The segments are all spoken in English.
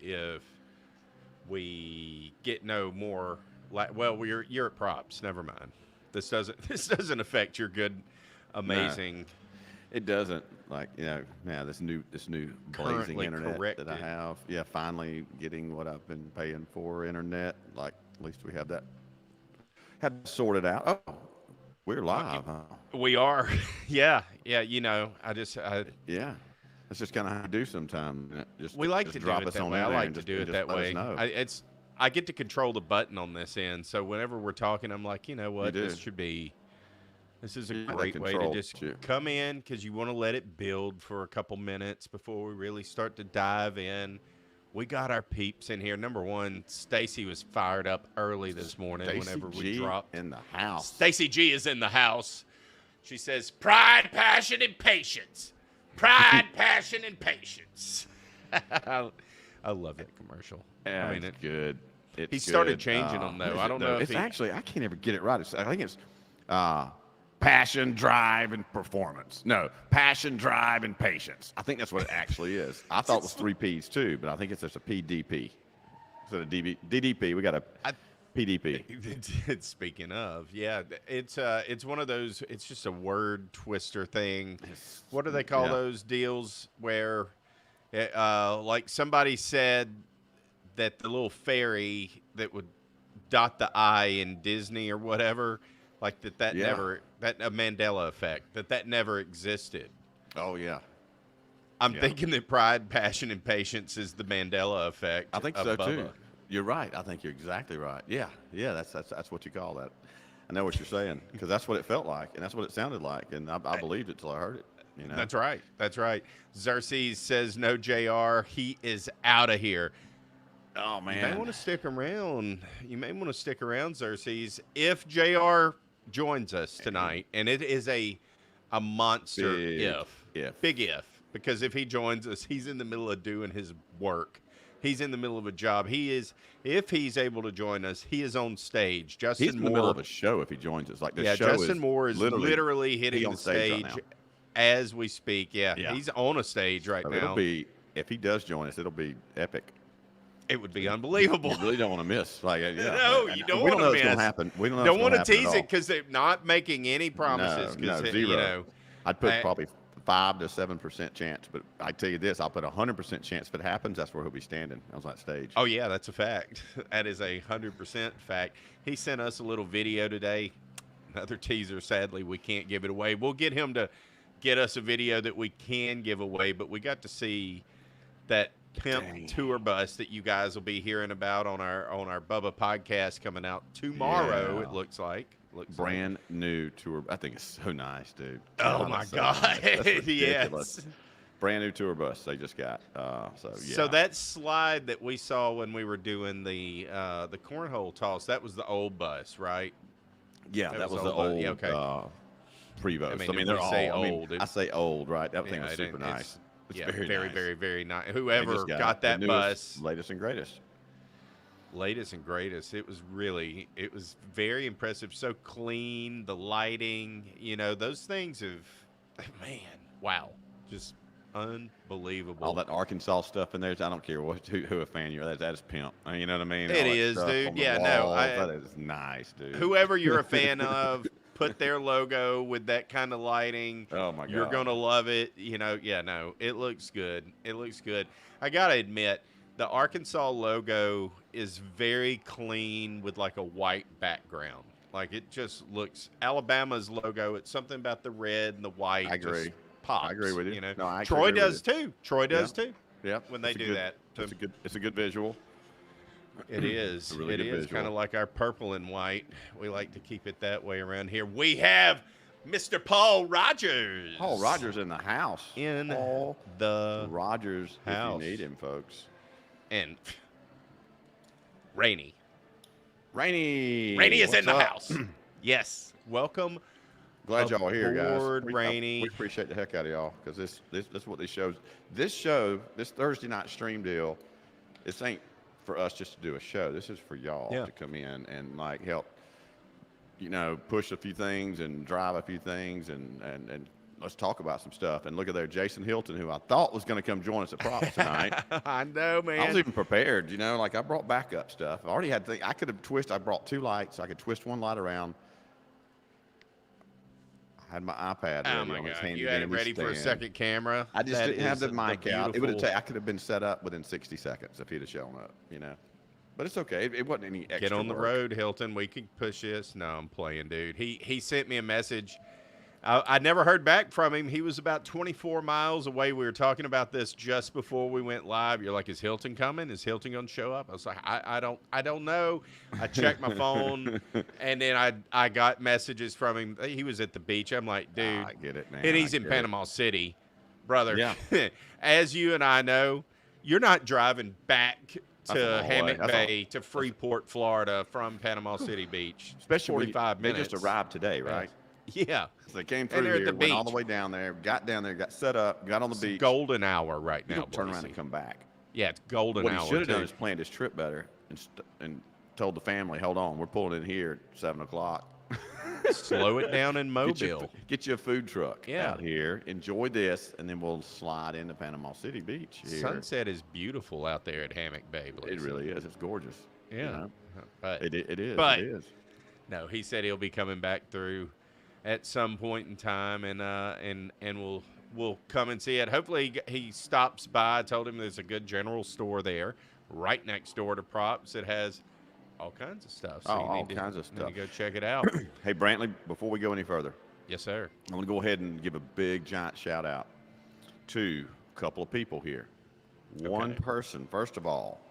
if we get no more. Well, you're at props. Never mind. This doesn't affect your good, No, amazing. it doesn't. Like, now this new blazing Currently internet that I corrected. have. Yeah, finally getting what I've been paying for internet. Like, at least we have that sorted out. Oh, we're live, huh? We are. Yeah, yeah. I Yeah, that's just kind of how you do sometimes. we like Just to do drop it us that on way. in I there like and to do it just that let us way. know. I get to control the button on this end, so whenever we're talking, I'm like, you know You what, do. this is a Yeah, that great way to control just you. come in because you want to let it build for a couple minutes before we really start to dive in. We got our peeps in here. Number one, Stacy was fired up early this morning. Stacy Whenever we G dropped, in the house. Stacy G is in the house. She says, "Pride, passion, and patience. Pride, passion, and patience." I love that commercial. Yeah, I mean, it's good. It's he started good. changing them What though. is I it, don't though? know if It's he. actually, I can't ever get it right. I think it's passion, drive, and performance. No, passion, drive, and patience. I think that's what it actually is. I thought it was three P's too, but I think it's just a PDP. Instead of DDP, we got a I, PDP. Speaking of, yeah, it's one of those. It's just a word twister thing. What do they call Yeah. those deals where, like somebody said that the little fairy that would dot the I in Disney or whatever, like that Yeah. never that a Mandela effect that never existed. Oh yeah. I'm Yeah. thinking that pride, passion, and patience is the Mandela effect I think of so Bubba. too. You're right. I think you're exactly right. Yeah. Yeah. That's what you call that. I know what you're saying because that's what it felt like and that's what it sounded like, and I believed it till I heard it. That's right. That's right. Xerxes says no, Jr. He is out of here. Oh You may man. want to stick around. You may want to stick around, Xerxes, if Jr. joins us tonight, and it is a monster Big if. big if, because if he joins us, he's in the middle of doing his work. He's in the middle of a job. He is, if he's able to join us, he is on stage. Justin He's in Moore, the middle of a show if he joins us. Like the yeah, show Justin is Moore is literally he hitting on the stage right stage now. as we speak. Yeah, Yeah. he's on a stage right So now. it'll be if he does join us, it'll be epic. It would be unbelievable. You really don't want to miss. Like, yeah. No, you don't We want don't know to what's going miss. to happen. We don't know Don't what's want going to to happen tease at it all. because they're not making any promises. No, Because zero. I'd put I- probably 5 to 7% chance, but I tell you this, I'll put 100% chance if it happens. That's where he'll be standing on that stage. Oh yeah, that's a fact. That is 100% fact. He sent us a little video today. Another teaser. Sadly, we can't give it away. We'll get him to get us a video that we can give away. But we got to see that pimp tour bus that you guys will be hearing about on our Bubba podcast coming out tomorrow. Yeah. It looks like. Brand new tour. I think it's so nice, dude. Oh God, my that's so God! nice. That's ridiculous. Yes. Brand new tour bus they just got. So yeah. So that slide that we saw when we were doing the cornhole toss, that was the old bus, right? Yeah, That that was was the old, old yeah, okay. Prevost. I I mean, mean, when they're we all. say I mean, old, I say old, right? That thing was it- super it's- nice. It's yeah, very, very, nice. very, very nice. They Whoever just got the that newest, bus, latest and greatest. latest and greatest. It was very impressive. So clean, the lighting, those things have, man, wow, just unbelievable. All that Arkansas stuff in there. I don't care who a fan you are. That is pimp. You know what I mean? It All that is, stuff dude. on the Yeah, no, walls, I- that is nice, dude. Whoever you're a fan of, put their logo with that kind of lighting. Oh my God. You're gonna love it. Yeah, no, it looks good. It looks good. I gotta admit, the Arkansas logo is very clean with like a white background. Like it just looks Alabama's logo. It's something about the red and the white. I agree. Just pops, I agree with you. No, I Troy agree with does too. Troy does too. Yeah. When they It's a do good- that. It's a good visual. It is. a really It good is visual. kind of like our purple and white. We like to keep it that way around here. We have Mr. Paul Rogers. Paul Rogers in the house. In Paul the Rogers, house. if you need him, folks. and Rainey. Rainey. Rainey is what's in the up? house. Yes. Welcome. Glad y'all are here, guys. aboard, Rainey. We appreciate the heck out of y'all because this is what these shows. This Thursday night stream deal, this ain't for us just to do a show. This is for y'all Yeah. to come in and like help, push a few things and drive a few things and let's talk about some stuff. And look at there, Jason Hilton, who I thought was going to come join us at props tonight. I know, man. I was even prepared, you know, like I brought backup stuff. I already had things. I could have I brought 2 lights. I could twist one light around. I had my iPad ready. Oh my God! You had it ready for a second camera. I just didn't have the mic out. It would have. I could have been set up within 60 seconds if he'd have shown up, you know. But it's okay. It wasn't any extra Get on the work. road, Hilton. We can push this. No, I'm playing, dude. He sent me a message. I never heard back from him. He was about 24 miles away. We were talking about this just before we went live. You're like, is Hilton coming? Is Hilton going to show up? I was like, I don't know. I checked my phone, and then I got messages from him. He was at the beach. I'm like, dude. I get it, man. And he's in Panama City, brother. Yeah. As you and I know, you're not driving back to Hammock Bay to Freeport, Florida from Panama City Beach. Especially 45 minutes. They just arrived today, right? Yeah. So they came through here, went all the way down there, got down there, got set up, got on the beach. Golden hour right now. Turn around and come back. Yeah, it's golden what hour. What he should have done is planned his trip better and told the family, hold on, we're pulling in here at 7 o'clock. Slow it down in Mobile. Get you a food truck out here. Enjoy this, and then we'll slide into Panama City Beach here. Sunset is beautiful out there at Hammock Bay. It really is. It's gorgeous. Yeah. You know? But it is. But it is. No, he said he'll be coming back through at some point in time, and we'll come and see it. Hopefully he stops by. I told him there's a good general store there right next door to Props. It has all kinds of stuff. So all kinds of stuff. You go check it out. Hey, Brantley, before we go any further. Yes, sir. I'm going to go ahead and give a big, giant shout out to a couple of people here. One person, first of all,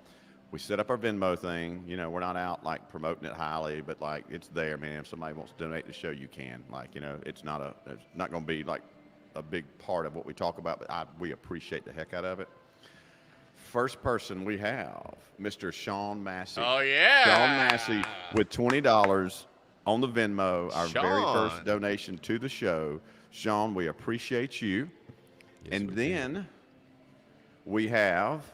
we set up our Venmo thing. You know, we're not out like promoting it highly, but like it's there, man. If somebody wants to donate to the show, you can. Like, you know, it's not going to be like a big part of what we talk about, but we appreciate the heck out of it. First person we have, Mr. Sean Massey. Oh, yeah. Sean Massey with $20 on the Venmo, our very Sean. first donation to the show. Sean, we appreciate you. Yes, and then we have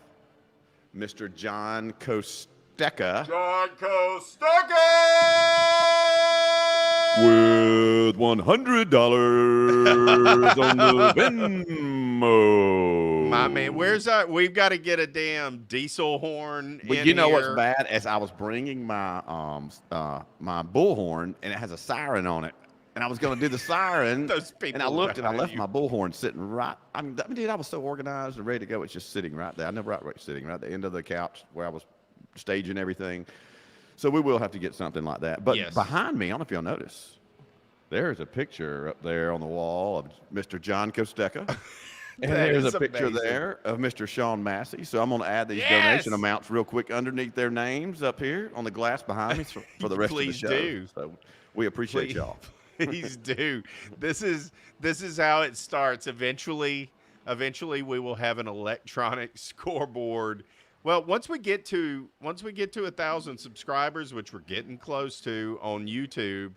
Mr. John Kosteka. John Kosteka! With $100 on the Venmo. My man, where's our? We've got to get a damn diesel horn. But you know what's bad? As I was bringing my my bullhorn, and it has a siren on it, and I was going to do the siren, Those people and I looked and I left you. my bullhorn sitting right. I mean, dude, I was so organized and ready to go. It's just sitting right there. I never sitting right at the end of the couch where I was staging everything. So we will have to get something like that. But behind me, I don't know if you'll notice, there's a picture up there on the wall of Mr. John Kosteka. And there's a picture there of Mr. Sean Massey. So I'm going to add these donation amounts real quick underneath their names up here on the glass behind me for the rest of the show. Do. So we appreciate y'all. Please do. This is how it starts. Eventually we will have an electronic scoreboard. Well, once we get to 1,000 subscribers, which we're getting close to on YouTube,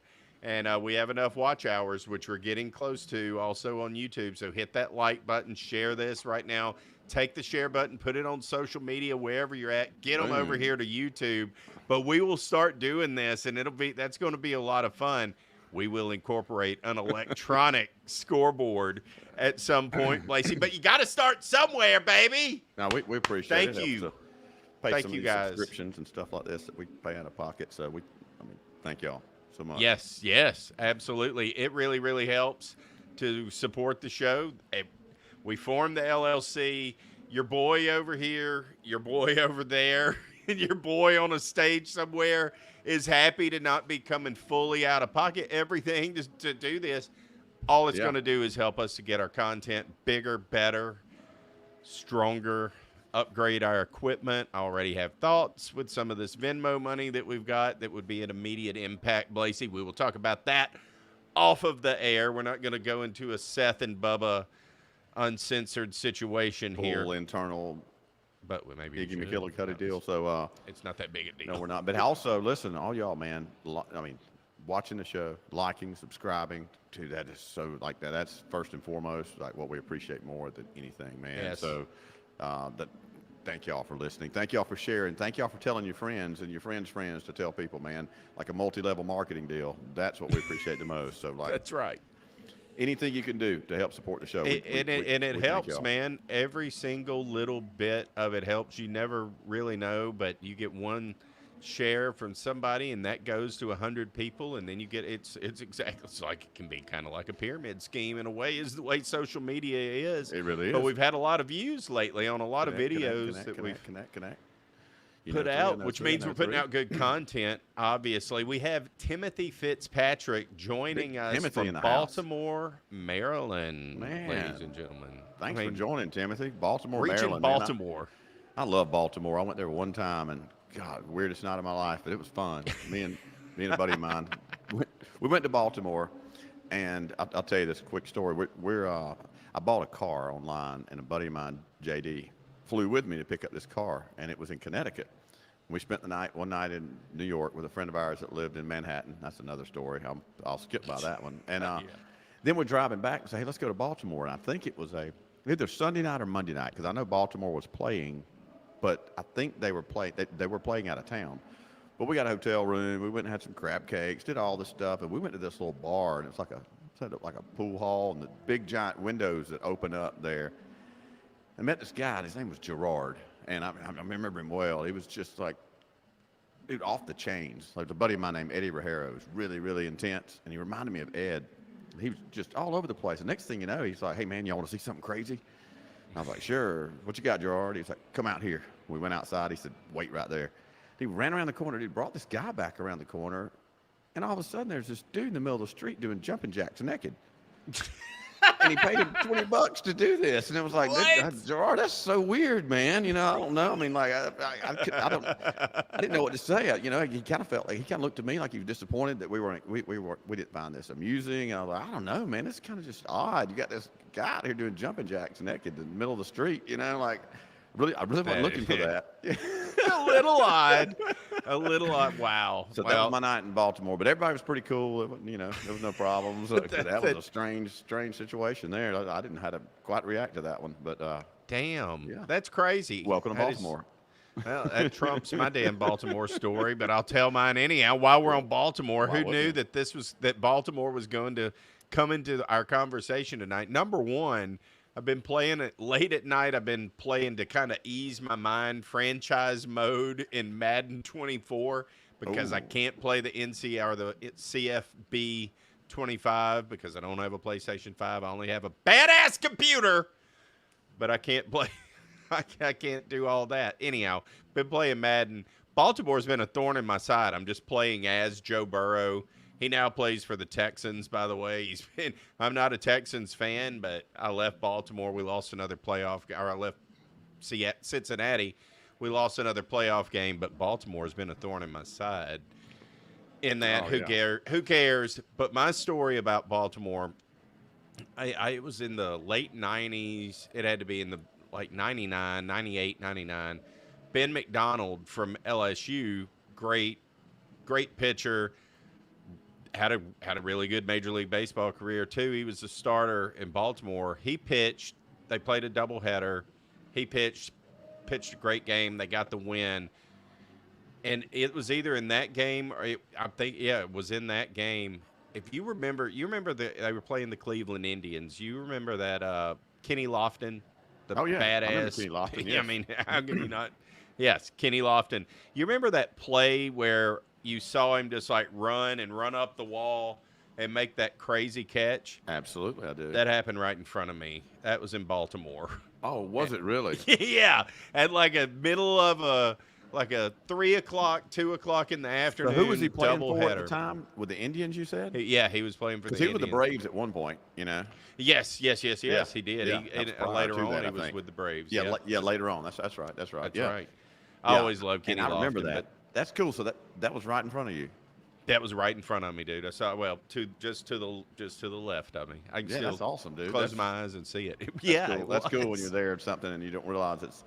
and we have enough watch hours, which we're getting close to also on YouTube. So hit that like button, share this right now. Take the share button, put it on social media, wherever you're at. Get them over here to YouTube. But we will start doing this, and that's going to be a lot of fun. We will incorporate an electronic scoreboard at some point, Blasi. But you got to start somewhere, baby. No, we appreciate it. Thank you. Thank you, guys. Subscriptions and stuff like this that we pay out of pocket. So thank y'all so much. Yes, absolutely. It really, really helps to support the show. We formed the LLC. Your boy over here, your boy over there, and your boy on a stage somewhere is happy to not be coming fully out of pocket. Everything to do this, all it's going to do is help us to get our content bigger, better, stronger, upgrade our equipment. I already have thoughts with some of this Venmo money that we've got that would be an immediate impact, Blasi. We will talk about that off of the air. We're not going to go into a Seth and Bubba uncensored situation here. Full internal, but maybe Iggy McKillicuddy deal. So it's not that big a deal. No, we're not. But also, listen, all y'all, man. I mean, watching the show, liking, subscribing, dude, that is so like that. That's first and foremost like what we appreciate more than anything, man. Yes. So thank y'all for listening. Thank y'all for sharing. Thank y'all for telling your friends and your friends' friends to tell people, man. Like a multi-level marketing deal. That's what we appreciate the most. So like that's right. anything you can do to help support the show. And it we thank helps, y'all. man. Every single little bit of it helps. You never really know, but you get one share from somebody, and that goes to 100 people, and then you get it's exactly it's like it can be kind of like a pyramid scheme in a way, is the way social media is. It really is. But we've had a lot of views lately on a lot of videos that we've connect. put out, which means we're putting out good content. Obviously, we have Timothy Fitzpatrick joining us Timothy in from the Baltimore, Maryland, Man. ladies and gentlemen. Thanks for joining, Timothy. Baltimore, reaching Maryland. Man, Baltimore. I love Baltimore. I went there one time, and God, weirdest night of my life, but it was fun. Me and a buddy of mine, we went to Baltimore, and I'll tell you this quick story. I bought a car online, and a buddy of mine, JD, flew with me to pick up this car, and it was in Connecticut. We spent one night in New York with a friend of ours that lived in Manhattan. That's another story. I'll skip by that one. And then we're driving back and say, hey, let's go to Baltimore. And I think it was either Sunday night or Monday night, because I know Baltimore was playing, but I think they were playing out of town. But we got a hotel room. We went and had some crab cakes, did all this stuff, and we went to this little bar, and it's like a pool hall, and the big giant windows that open up there. I met this guy, and his name was Gerard, and I remember him well. He was just like, dude, off the chains. Like a buddy of mine named Eddie Rajero was really, really intense, and he reminded me of Ed. He was just all over the place. The next thing you know, he's like, hey, man, y'all want to see something crazy? I was like, sure. What you got, Gerard? He's like, come out here. We went outside. He said, wait right there. He ran around the corner. He brought this guy back around the corner, and all of a sudden, there's this dude in the middle of the street doing jumping jacks naked. And he paid him $20 to do this, and it was like, Gerard, that's so weird, man. You know, I don't know. I mean, like, I didn't know what to say. You know, he kind of felt like he kind of looked to me like he was disappointed that we didn't find this amusing. And I was like, I don't know, man. It's kind of just odd. You got this guy out here doing jumping jacks naked in the middle of the street. You know, like, I really wasn't looking for that. A little odd. Wow. So that was my night in Baltimore, but everybody was pretty cool. You know, there was no problems. That was a strange situation there. I didn't know how to quite react to that one, but damn, yeah. That's crazy. Welcome to Baltimore. Well, that trumps my damn Baltimore story, but I'll tell mine anyhow. While we're on Baltimore, who knew that Baltimore was going to come into our conversation tonight? Number one, I've been playing it late at night. I've been playing to kind of ease my mind, franchise mode in Madden 24, because I can't play the NC or the CFB 25 because I don't have a PlayStation 5. I only have a badass computer, but I can't play. I can't do all that. Anyhow, been playing Madden. Baltimore's been a thorn in my side. I'm just playing as Joe Burrow. He now plays for the Texans, by the way. I'm not a Texans fan, but I left Baltimore. We lost another playoff, or I left Cincinnati. We lost another playoff game, but Baltimore has been a thorn in my side. In that, who cares? But my story about Baltimore, it was in the late 90s. It had to be in the like 99, 98, 99. Ben McDonald from LSU, great pitcher. Had a really good Major League Baseball career, too. He was a starter in Baltimore. He pitched. They played a doubleheader. He pitched a great game. They got the win. And it was either in that game or it was in that game. If you remember that they were playing the Cleveland Indians. You remember that Kenny Lofton, the badass. I remember Kenny Lofton, yes. I mean, how can you not? Yes, Kenny Lofton. You remember that play where you saw him just like run up the wall and make that crazy catch? Absolutely, I do. That happened right in front of me. That was in Baltimore. Oh, was it really? Yeah, at like a middle of a 3 o'clock, 2 o'clock in the afternoon. So who was he playing for at the doubleheader. time? With the Indians, you said? Yeah, he was playing for the Indians. Because he was with the Braves at one point, you know? Yes, he did. Yeah. Later on, he was with the Braves. Yeah, later on. That's right. That's yeah. right. I always loved Kenny Lofton. I remember that. That's cool. So that was right in front of you. That was right in front of me, dude. I saw just to the left of me. I can still that's awesome, dude. Close my eyes and see it. That's cool when you're there at something and you don't realize it's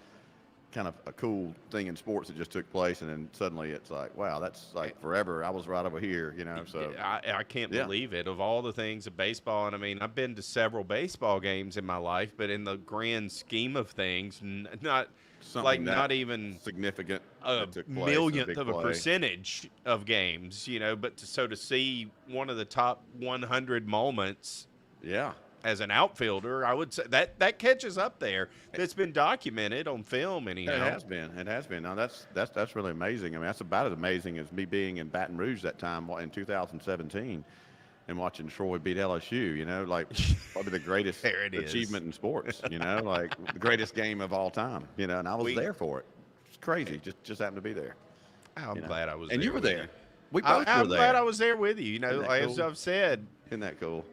kind of a cool thing in sports that just took place, and then suddenly it's like, wow, that's like forever. I was right over here, you know. So I can't believe it. Of all the things of baseball, and I mean, I've been to several baseball games in my life, but in the grand scheme of things, not even significant, a millionth of a percentage of games, you know. But to see one of the top 100 moments Yeah. As an outfielder, I would say that catches up there. That's been documented on film, anyhow. It has been. It has been. Now that's really amazing. I mean, that's about as amazing as me being in Baton Rouge that time in 2017 and watching Troy beat LSU. You know, like probably the greatest achievement in sports. You know, like the greatest game of all time. You know, and I was there for it. It's crazy. Just happened to be there. I'm glad I was. And there you were with there. You. We both were there. I'm glad I was there with you. You know, as cool? I've said. Isn't that cool?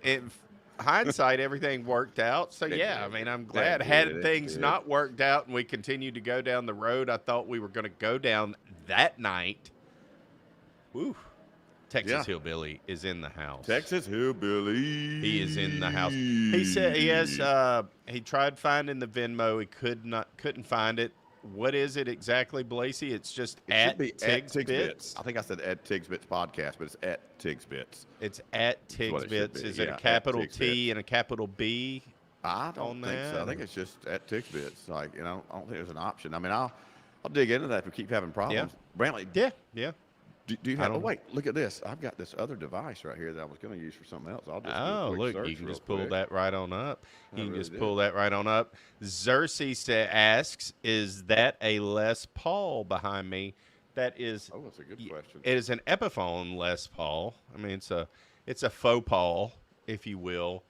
In hindsight, everything worked out. So yeah, I mean, I'm glad. Had things not worked out and we continued to go down the road I thought we were going to go down that night. Woo. Texas Hillbilly is in the house. Texas Hillbilly. He is in the house. He said he has. He tried finding the Venmo. He couldn't find it. What is it exactly, Blasi? It's just at Tigs Bits. I think I said at Tigs Bits podcast, but it's at Tigs Bits. It's at Tigs Bits. Is it a capital T and a capital B? I don't think so. I think it's just at Tigs Bits. Like, you know, I don't think there's an option. I mean, I'll dig into that if we keep having problems. Yeah. Brantley. Yeah. Do you have? Oh wait, look at this. I've got this other device right here that I was going to use for something else. I'll just do a quick search you can just real pull quick. that right on up. You can really just pull that right on up. Xerxes asks, "Is that a Les Paul behind me?" That is. Oh, that's a good question. It is an Epiphone Les Paul. I mean, it's a faux Paul, if you will.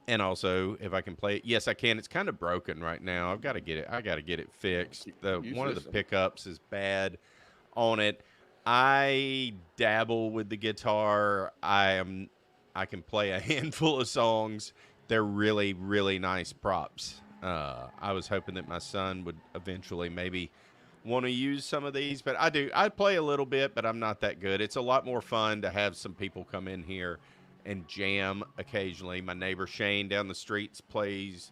And also, if I can play it, yes, I can. It's kind of broken right now. I've got to get it. I got to get it fixed. One of the pickups is bad on it. I dabble with the guitar. I can play a handful of songs. They're really, really nice props. I was hoping that my son would eventually maybe want to use some of these, but I do. I play a little bit, but I'm not that good. It's a lot more fun to have some people come in here and jam occasionally. My neighbor Shane down the streets plays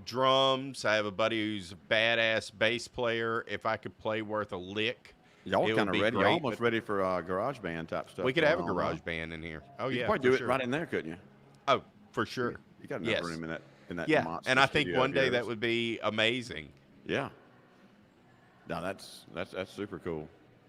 drums. I have a buddy who's a badass bass player. If I could play worth a lick, y'all kind of ready. You're almost ready for garage band type stuff. We could have a garage band in here. Oh you yeah, could probably do it right in there, couldn't you? Oh, for sure. You got enough room in that yeah, monster and I think studio one day of that yours. would be amazing. Yeah. No, that's super cool.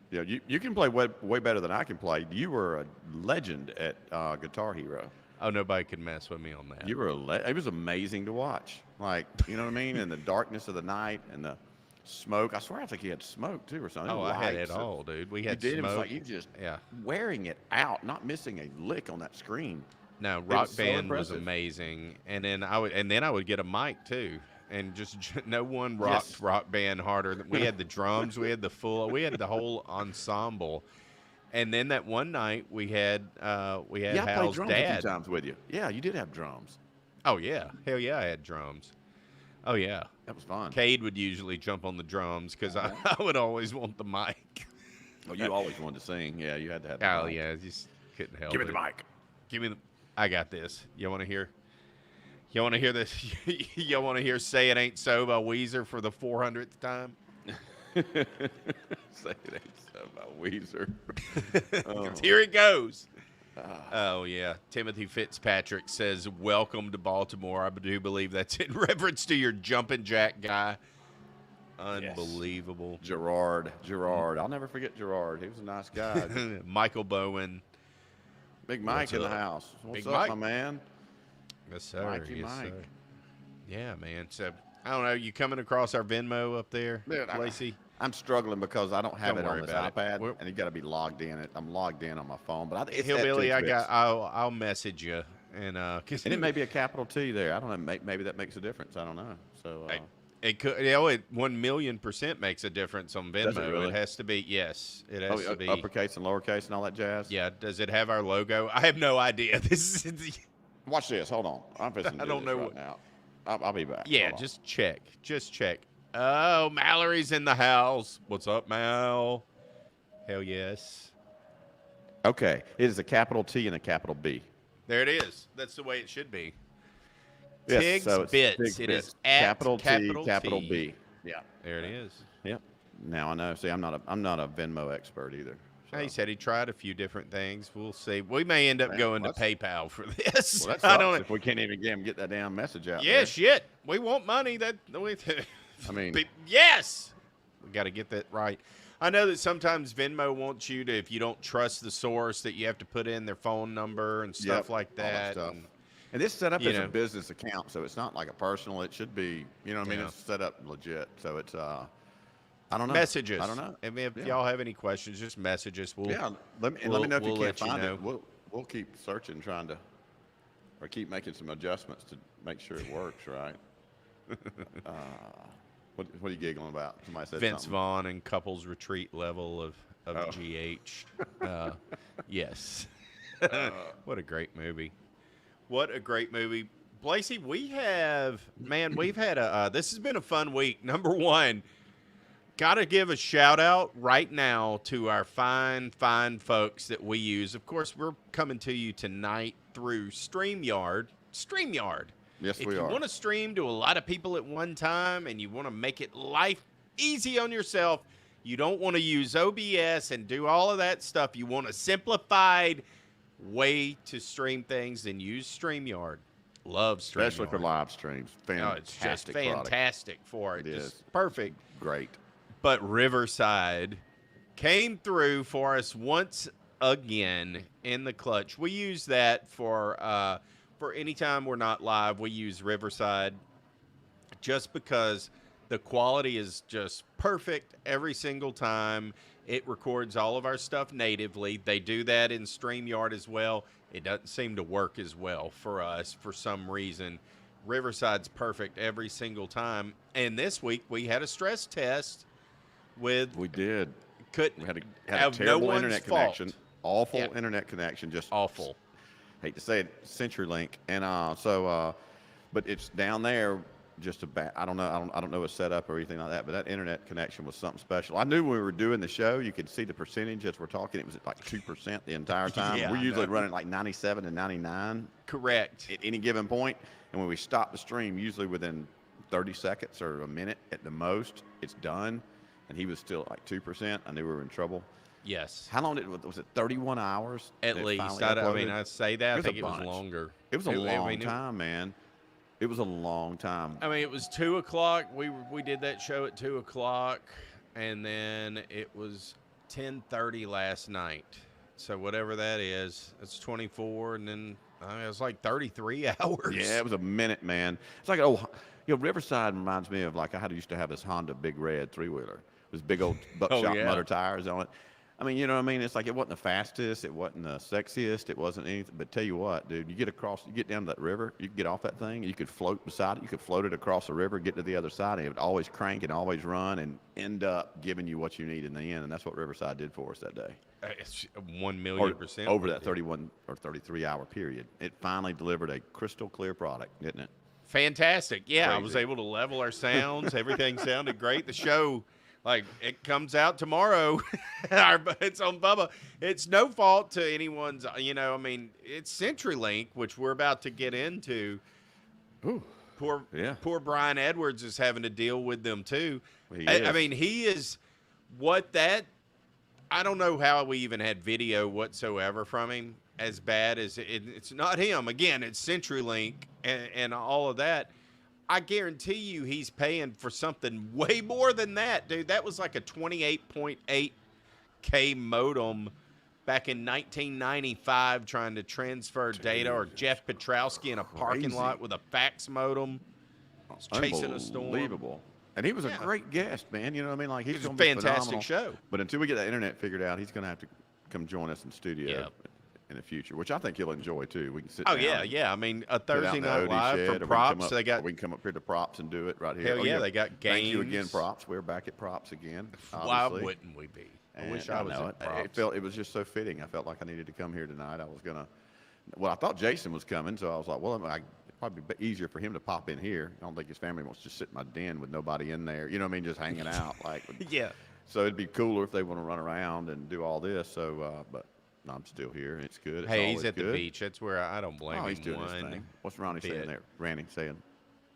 Yeah, you can play way better than I can play. You were a legend at Guitar Hero. Oh, nobody could mess with me on that. You were it was amazing to watch. Like, you know what I mean? And the darkness of the night and the smoke. I swear I think you had smoke too or something. Oh, I had it all, dude. We had you did. smoke. It was like you just wearing it out, not missing a lick on that screen. No, Rock Band was amazing. And then I would get a mic too. And just no one rocked Rock Band harder than we had the drums, we had the whole ensemble. And then that one night we had I played Hal's drums dad. a few times with you. Yeah, you did have drums. Oh yeah, hell yeah, I had drums. Oh yeah, that was fun. Cade would usually jump on the drums because I would always want the mic. Well, you always wanted to sing. Yeah, you had to have. The mic. Yeah, just couldn't help it. Give me the mic. Give me the. I got this. You want to hear? You want to hear this? You want to hear "Say It Ain't So" by Weezer for the 400th time? Say It Ain't So by Weezer. Here it goes. Oh, yeah. Timothy Fitzpatrick says, "Welcome to Baltimore." I do believe that's in reference to your jumping jack guy. Unbelievable. Yes. Gerard. I'll never forget Gerard. He was a nice guy. Michael Bowen. Big Mike in the house. What's up, Mike? my man? Yes, sir. Mikey yes, Mike. Sir. Yeah, man. So, I don't know. You coming across our Venmo up there, Blasi? I'm struggling because I don't have Don't it on worry this about iPad, and you got to be logged in. I'm logged in on my phone, but it's Hillbilly, I'll message you, and it may be a capital T there. I don't know. Maybe that makes a difference. I don't know. So it could. You know, it 1,000,000% makes a difference on Venmo. Does it really? It has to be. Yes, it has to be uppercase and lowercase and all that jazz. Yeah. Does it have our logo? I have no idea. This is. Watch this. Hold on. I'm fixing to do this right now. I'll be back. Yeah, just check. Just check. Oh, Mallory's in the house. What's up, Mal? Hell yes. Okay. It is a capital T and a capital B. There it is. That's the way it should be. Yes, Tigs so it's Bits. Tigs It Bits. is at capital T, capital T. B. Yeah. There it is. Yep. Now I know. See, I'm not a Venmo expert either. So. He said he tried a few different things. We'll see. We may end up going to PayPal for this. Well, I don't know if we can't even get that damn message out. Yeah, shit. We want money. I mean, yes. We got to get that right. I know that sometimes Venmo wants you to, if you don't trust the source, that you have to put in their phone number and stuff Yep, like all that that. stuff. And it's set up You as a know. business account, so it's not like a personal. It should be, you know what I mean? Yeah. It's set up legit. So it's, I don't know. Message us. I don't know. I mean, if Yeah. y'all have any questions, just message us. Yeah. Let me know if you we'll can't let you find know. it. We'll keep searching, trying to, or keep making some adjustments to make sure it works, right? What are you giggling about? Somebody said Vince something. Vaughn and couples retreat level of Oh. GH. Yes. What a great movie. What a great movie. Blasi, we've had a, this has been a fun week. Number one, got to give a shout out right now to our fine folks that we use. Of course, we're coming to you tonight through StreamYard. Yes, If we you are. want to stream to a lot of people at one time and you want to make it life easy on yourself, you don't want to use OBS and do all of that stuff. You want a simplified way to stream things, then use StreamYard. Love StreamYard. Especially for live streams. Oh, it's just Fantastic product. fantastic for it. It Just is. perfect. Great. But Riverside came through for us once again in the clutch. We use that for any time we're not live. We use Riverside just because the quality is just perfect every single time. It records all of our stuff natively. They do that in StreamYard as well. It doesn't seem to work as well for us for some reason. Riverside's perfect every single time. And this week we had a stress test with We did. couldn't We had a have terrible no one's internet fault. connection. Awful Yeah. internet connection. Just Awful. hate to say it, CenturyLink, and but it's down there. Just about. I don't know a setup or anything like that. But that internet connection was something special. I knew when we were doing the show, you could see the percentage as we're talking. It was at like 2% the entire time. Yeah, we're I usually know. running like 97 to 99 Correct. at any given point. And when we stop the stream, usually within 30 seconds or a minute at the most, it's done. And he was still at like 2%. I knew we were in trouble. Yes. How long was it? 31 hours? At that it least. finally I mean, uploaded? I'd say that. I It was think a it was bunch. longer. It was a I long mean, time, man. It was a long time. I mean, it was 2 o'clock. We did that show at 2 o'clock, and then it was 10:30 last night. So whatever that is, it's 24, and then it was like 33 hours. Yeah, it was a minute, man. It's like, Riverside reminds me of like I used to have this Honda Big Red 3-wheeler. It was big old buckshot yeah. motor tires on it. I mean, you know what I mean? It's like it wasn't the fastest, it wasn't the sexiest, it wasn't anything. But tell you what, dude, you get down to that river, you could get off that thing, you could float beside it, you could float it across the river, get to the other side, and it would always crank and always run and end up giving you what you need in the end. And that's what Riverside did for us that day. It's 1,000,000%. Over that 31 or 33 hour period. It finally delivered a crystal clear product, didn't it? Fantastic. Yeah, I was Crazy. able to level our sounds. Everything sounded great. The show, like, it comes out tomorrow. It's on Bubba. It's no fault to anyone's, I mean, it's CenturyLink, which we're about to get into. Ooh. Poor Brian Edwards is having to deal with them, too. He I is. mean, he is I don't know how we even had video whatsoever from him as bad as it's not him. Again, it's CenturyLink and all of that. I guarantee you he's paying for something way more than that, dude. That was like a 28.8K modem back in 1995 trying to transfer data, or Jeff Petrowski in a parking Crazy. lot with a fax modem. Chasing a storm. Unbelievable. And he was a Yeah. great guest, man. You know what I mean? Like, he's It was a going to be fantastic phenomenal. show. But until we get that internet figured out, he's going to have to come join us in studio Yeah. in the future, which I think he'll enjoy too. We can sit Oh, down. yeah, and yeah. I mean, a sit out Thursday in the Night OD Live shed, for or we can come props. up- They got we can come up here to props and do it right here. Hell yeah, they got Thank you again, games. props. We're back at props again. Why obviously. wouldn't we be? I And wish I was know at it. props. It was just so fitting. I felt like I needed to come here tonight. I was gonna. Well, I thought Jason was coming, so I was like, well, it'd probably be easier for him to pop in here. I don't think his family wants to sit in my den with nobody in there. You know what I mean? Just hanging out, like. Yeah. So it'd be cooler if they want to run around and do all this. So, but I'm still here, and it's good. It's Hey, always he's at good. the beach. That's where I don't blame Oh, he's him doing his one thing. What's Ronnie saying bit. there? Randy saying.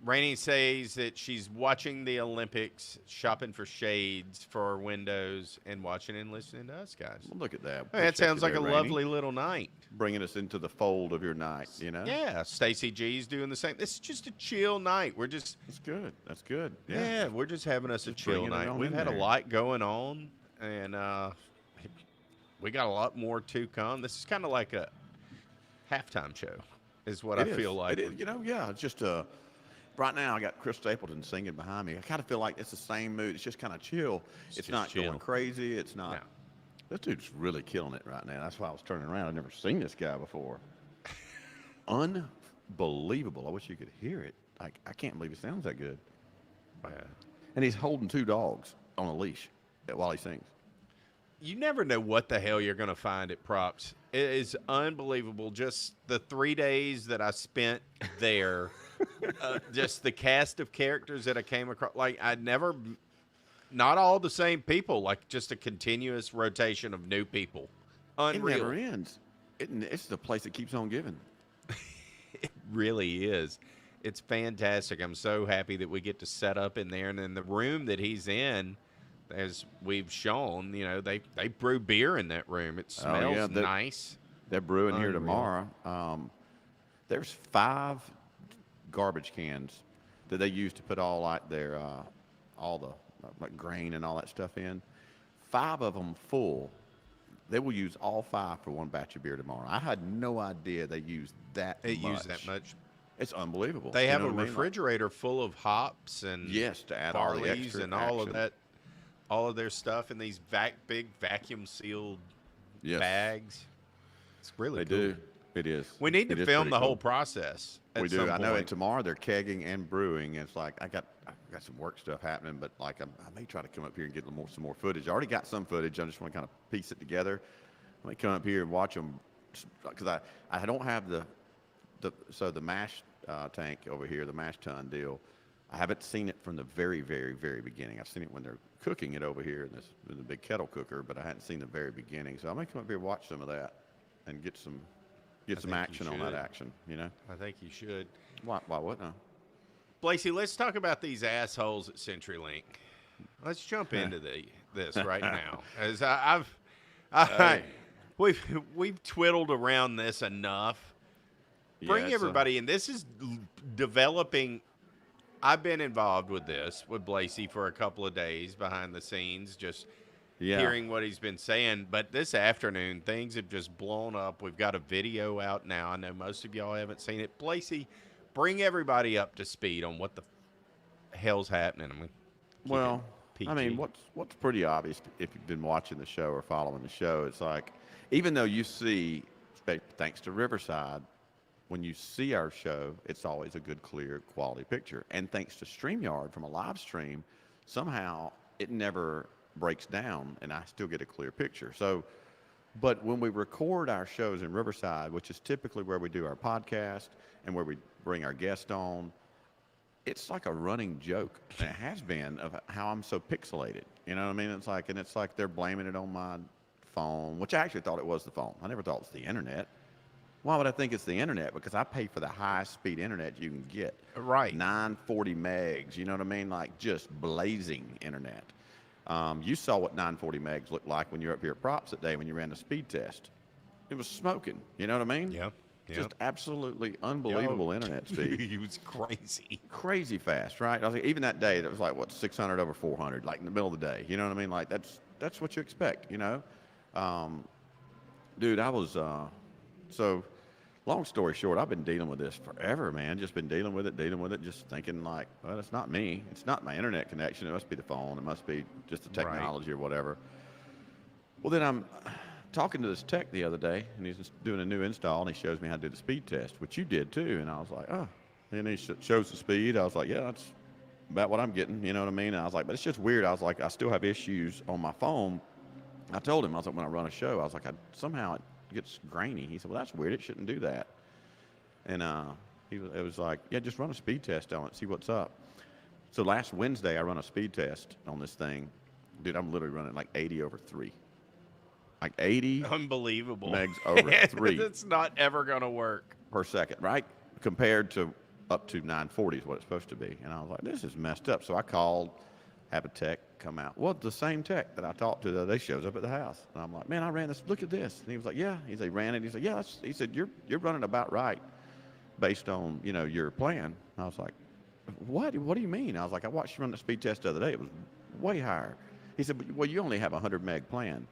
Rainey says that she's watching the Olympics, shopping for shades for her windows, and watching and listening to us guys. Well, look at that. Hey, that Appreciate sounds you like there, a Randy. lovely little night. Bringing us into the fold of your night. You know. Yeah, Stacy G's doing the same. This is just a chill night. We're just That's good. That's good. yeah, we're just having us a Just chill bringing it night. on We've in had a there. lot going on. and we got a lot more to come. This is kind of like a halftime show, is what I feel like. It is. You know, yeah. It's just right now I got Chris Stapleton singing behind me. I kind of feel like it's the same mood. It's just kind of chill. It's not chill. going crazy. It's not. No. This dude's really killing it right now. That's why I was turning around. I've never seen this guy before. Unbelievable. I wish you could hear it. I can't believe it sounds that good. And he's holding 2 dogs on a leash while he sings. You never know what the hell you're going to find at Props. It is unbelievable. Just the 3 days that I spent there, just the cast of characters that I came across. Like, not all the same people, like just a continuous rotation of new people. Unreal. It never ends. It's the place that keeps on giving. It really is. It's fantastic. I'm so happy that we get to set up in there. And in the room that he's in, as we've shown, you know, they brew beer in that room. It smells nice. They're brewing here tomorrow. There's 5 garbage cans that they use to put all like their all the like grain and all that stuff in. 5 of them full. They will use all 5 for one batch of beer tomorrow. I had no idea they used that much. Use that much. It's unbelievable. They have a refrigerator full of hops and to add all the extra and all of that, all of their stuff in these big vacuum sealed bags. It's really cool. They do. It is. We need to film the whole process. We do. I know. And tomorrow they're kegging and brewing. It's like I got some work stuff happening, but like I may try to come up here and get some more footage. I already got some footage. I just want to kind of piece it together. I may come up here and watch them because I don't have the mash tank over here, the mash tun deal. I haven't seen it from the very, very, very beginning. I've seen it when they're cooking it over here in the big kettle cooker, but I hadn't seen the very beginning. So I may come up here and watch some of that and get some action on that action. You know, I think you should. Why wouldn't I? Blasi, let's talk about these assholes at CenturyLink. Let's jump into this right now, as we've twiddled around this enough. Bring everybody in. This is developing. I've been involved with this with Blasi for a couple of days behind the scenes, just hearing what he's been saying. But this afternoon, things have just blown up. We've got a video out now. I know most of y'all haven't seen it. Blasi, bring everybody up to speed on what the hell's happening. I mean, what's pretty obvious if you've been watching the show or following the show, it's like, even though you see, thanks to Riverside, when you see our show, it's always a good, clear, quality picture. And thanks to StreamYard from a live stream, somehow it never breaks down and I still get a clear picture. So, but when we record our shows in Riverside, which is typically where we do our podcast and where we bring our guest on, it's like a running joke, and it has been, of how I'm so pixelated. You know what I mean? It's like they're blaming it on my phone, which I actually thought it was the phone. I never thought it was the internet. Why would I think it's the internet? Because I pay for the highest speed internet you can get. Right. 940 megs, you know what I mean? Like just blazing internet. You saw what 940 megs looked like when you were up here at Props that day when you ran the speed test. It was smoking, you know what I mean? Yeah. Just absolutely unbelievable internet speed. It was crazy. Crazy fast, right? I was like, even that day, that was like, 600 over 400, like in the middle of the day. You know what I mean? Like, that's what you expect, you know? Dude, I was, so long story short, I've been dealing with this forever, man. Just been dealing with it, just thinking like, well, it's not me. It's not my internet connection. It must be the phone. It must be just the technology or whatever. Well, then I'm talking to this tech the other day, and he's just doing a new install, and he shows me how to do the speed test, which you did too. And I was like, oh. And he shows the speed. I was like, yeah, that's about what I'm getting. You know what I mean? And I was like, but it's just weird. I was like, I still have issues on my phone. I told him, I was like, when I run a show, I was like, somehow it gets grainy. He said, well, that's weird. It shouldn't do that. And it was like, yeah, just run a speed test on it, see what's up. So last Wednesday, I run a speed test on this thing. Dude, I'm literally running like 80 over 3. Like 80 unbelievable megs over 3. It's not ever going to work. Per second, right? Compared to up to 940 is what it's supposed to be. And I was like, this is messed up. So I called, have a tech come out. Well, the same tech that I talked to the other day shows up at the house. And I'm like, man, I ran this. Look at this. And he was like, yeah. He said, he ran it. He said, yeah. He said, you're running about right based on, your plan. And I was like, what? What do you mean? I was like, I watched you run the speed test the other day. It was way higher. He said, well, you only have a 100 meg plan.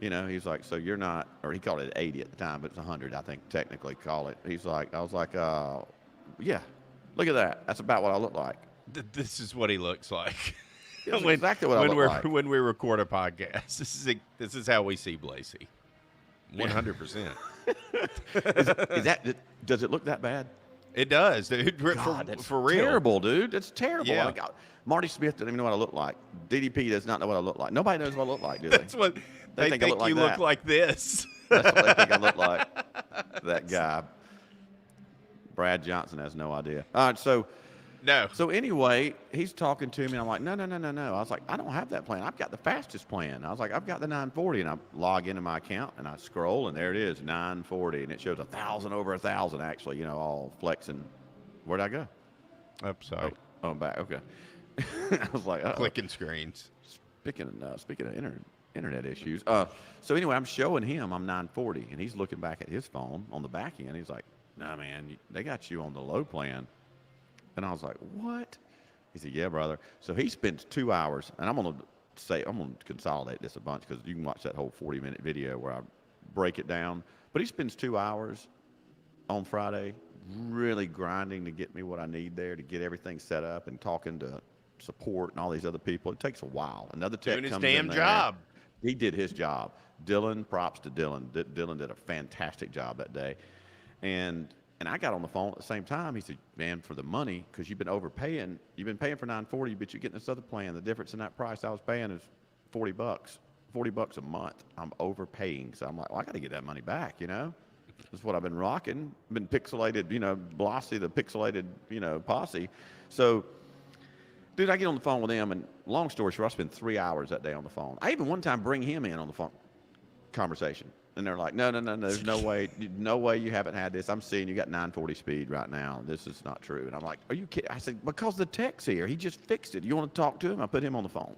You know, he's like, so you're not, or he called it 80 at the time, but it's 100, I think, technically call it. He's like, I was like, yeah, look at that. That's about what I look like. This is what he looks like. That's exactly what I look like. When we record a podcast, this is how we see Blasi. 100%. Is that, does it look that bad? It does, dude. God, that's for real. terrible, dude. That's terrible. Yeah. Like, Marty Smith doesn't even know what I look like. DDP does not know what I look like. Nobody knows what I look like, do they? That's what they think I look you like look like this. That's what they think I look like. That guy. Brad Johnson has no idea. All right, so No. So anyway, he's talking to me, and I'm like, no. I was like, I don't have that plan. I've got the fastest plan. I was like, I've got the 940, and I log into my account, and I scroll, and there it is, 940, and it shows 1,000 over 1,000, actually, you know, all flexing. Where'd I go? Up, sorry. Oh, I'm back. Okay. I was like, Clicking screens. Speaking of internet issues. So anyway, I'm showing him I'm 940, and he's looking back at his phone on the back end. He's like, nah, man, they got you on the low plan. And I was like, what? He said, yeah, brother. So he spends 2 hours, and I'm going to consolidate this a bunch because you can watch that whole 40-minute video where I break it down. But he spends 2 hours on Friday really grinding to get me what I need there to get everything set up and talking to support and all these other people. It takes a while. Another tech Doing his comes in damn there. job. He did his job. Dylan, props to Dylan. Dylan did a fantastic job that day. And I got on the phone at the same time. He said, man, for the money, because you've been overpaying. You've been paying for 940, but you're getting this other plan. The difference in that price I was paying is $40. $40 a month. I'm overpaying. So I'm like, well, I got to get that money back, you know? That's what I've been rocking. Been pixelated, you know, Blasi, the pixelated, you know, Posse. So, dude, I get on the phone with him, and long story short, I spent 3 hours that day on the phone. I even one time bring him in on the phone conversation. And they're like, no, there's no way you haven't had this. I'm seeing you got 940 speed right now. This is not true. And I'm like, are you kidding? I said, because the tech's here. He just fixed it. You want to talk to him? I put him on the phone.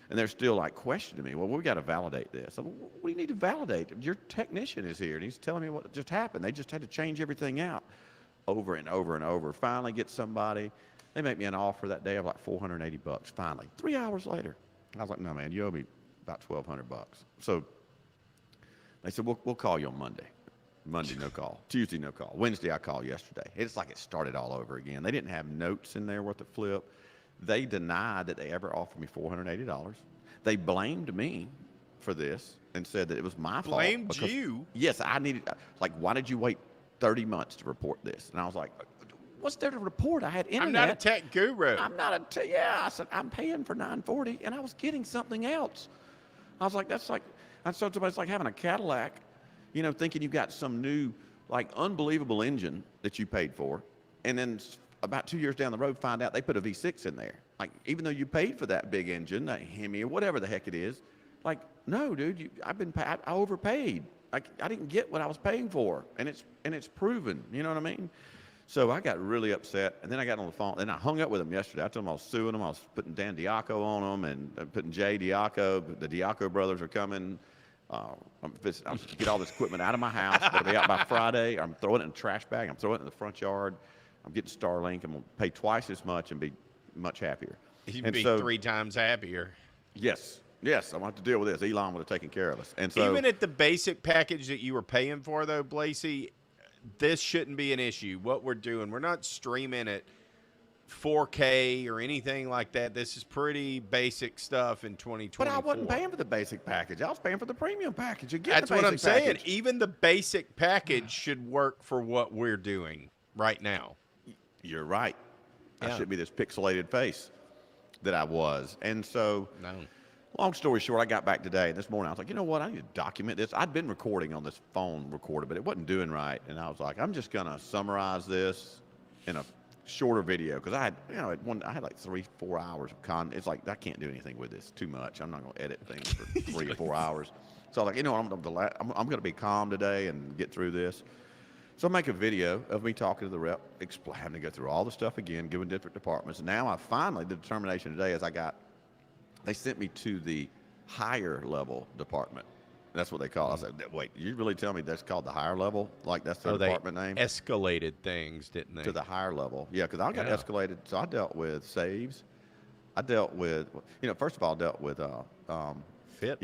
And they're still like questioning me. Well, we got to validate this. I said, what do you need to validate? Your technician is here, and he's telling me what just happened. They just had to change everything out over and over and over. Finally get somebody. They make me an offer that day of like $480. Finally, 3 hours later. I was like, no, man, you owe me about $1,200. So they said, we'll call you on Monday. Monday, no call. Tuesday, no call. Wednesday, I called yesterday. It's like it started all over again. They didn't have notes in there worth the flip. They denied that they ever offered me $480. They blamed me for this and said that it was my fault. Blamed you? Yes, I needed, like, why did you wait 30 months to report this? And I was like, what's there to report? I had internet. I'm not a tech guru. Yeah, I said, I'm paying for 940, and I was getting something else. I was like, that's like, I saw somebody's like having a Cadillac, you know, thinking you've got some new, like, unbelievable engine that you paid for, and then about 2 years down the road, find out they put a V6 in there. Like, even though you paid for that big engine, that Hemi or whatever the heck it is, like, no, dude, I overpaid. Like, I didn't get what I was paying for, and it's proven. You know what I mean? So I got really upset, and then I got on the phone, and I hung up with them yesterday. I told them I was suing them. I was putting Dan Diaco on them, and putting Jay Diaco. The Diaco brothers are coming. I'm get all this equipment out of my house. It'll be out by Friday. I'm throwing it in a trash bag. I'm throwing it in the front yard. I'm getting Starlink. I'm going to pay twice as much and be much happier. You'd be 3 times happier. Yes, I'm going to have to deal with this. Elon would have taken care of us. And so, even at the basic package that you were paying for, though, Blasi, this shouldn't be an issue. What we're doing, we're not streaming at 4K or anything like that. This is pretty basic stuff in 2024. But I wasn't paying for the basic package. I was paying for the premium package. That's what I'm saying. Even the basic package should work for what we're doing right now. You're right. Yeah. I should be this pixelated face that I was. And so, long story short, I got back today, and this morning I was like, you know what? I need to document this. I'd been recording on this phone recorder, but it wasn't doing right. And I was like, I'm just going to summarize this in a shorter video, because I had, you know, I had like 3-4 hours of content. It's like, I can't do anything with this too much. I'm not going to edit things for 3 or 4 hours. So I was like, you know, I'm going to be calm today and get through this. So I make a video of me talking to the rep, having to go through all the stuff again, giving different departments. And now I finally, the determination today is they sent me to the higher level department. That's what they call it. I said, wait, you really tell me that's called the higher level? Like that's their department name? Escalated things, didn't they? To the higher level. Yeah, because I got escalated. So I dealt with saves, I dealt with, first of all, I dealt with, Phipps.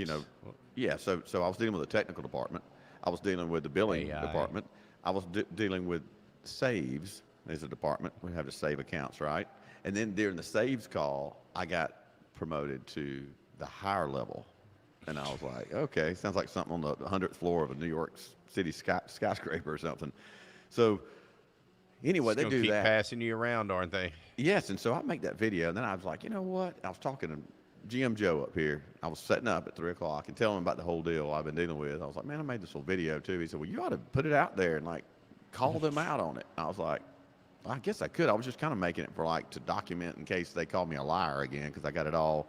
yeah. So I was dealing with the technical department. I was dealing with the billing AI. department. I was dealing with saves. There's a department. We have to save accounts, right? And then during the saves call, I got promoted to the higher level. And I was like, okay, sounds like something on the 100th floor of a New York City skyscraper or something. So anyway, Just they gonna do keep that. passing you around, aren't they? Yes, and so I make that video, and then I was like, you know what? I was talking to GM Joe up here. I was setting up at 3 o'clock and telling him about the whole deal I've been dealing with. I was like, man, I made this little video too. He said, well, you ought to put it out there and like call them out on it. I was like, I guess I could. I was just kind of making it for like to document in case they called me a liar again because I got it all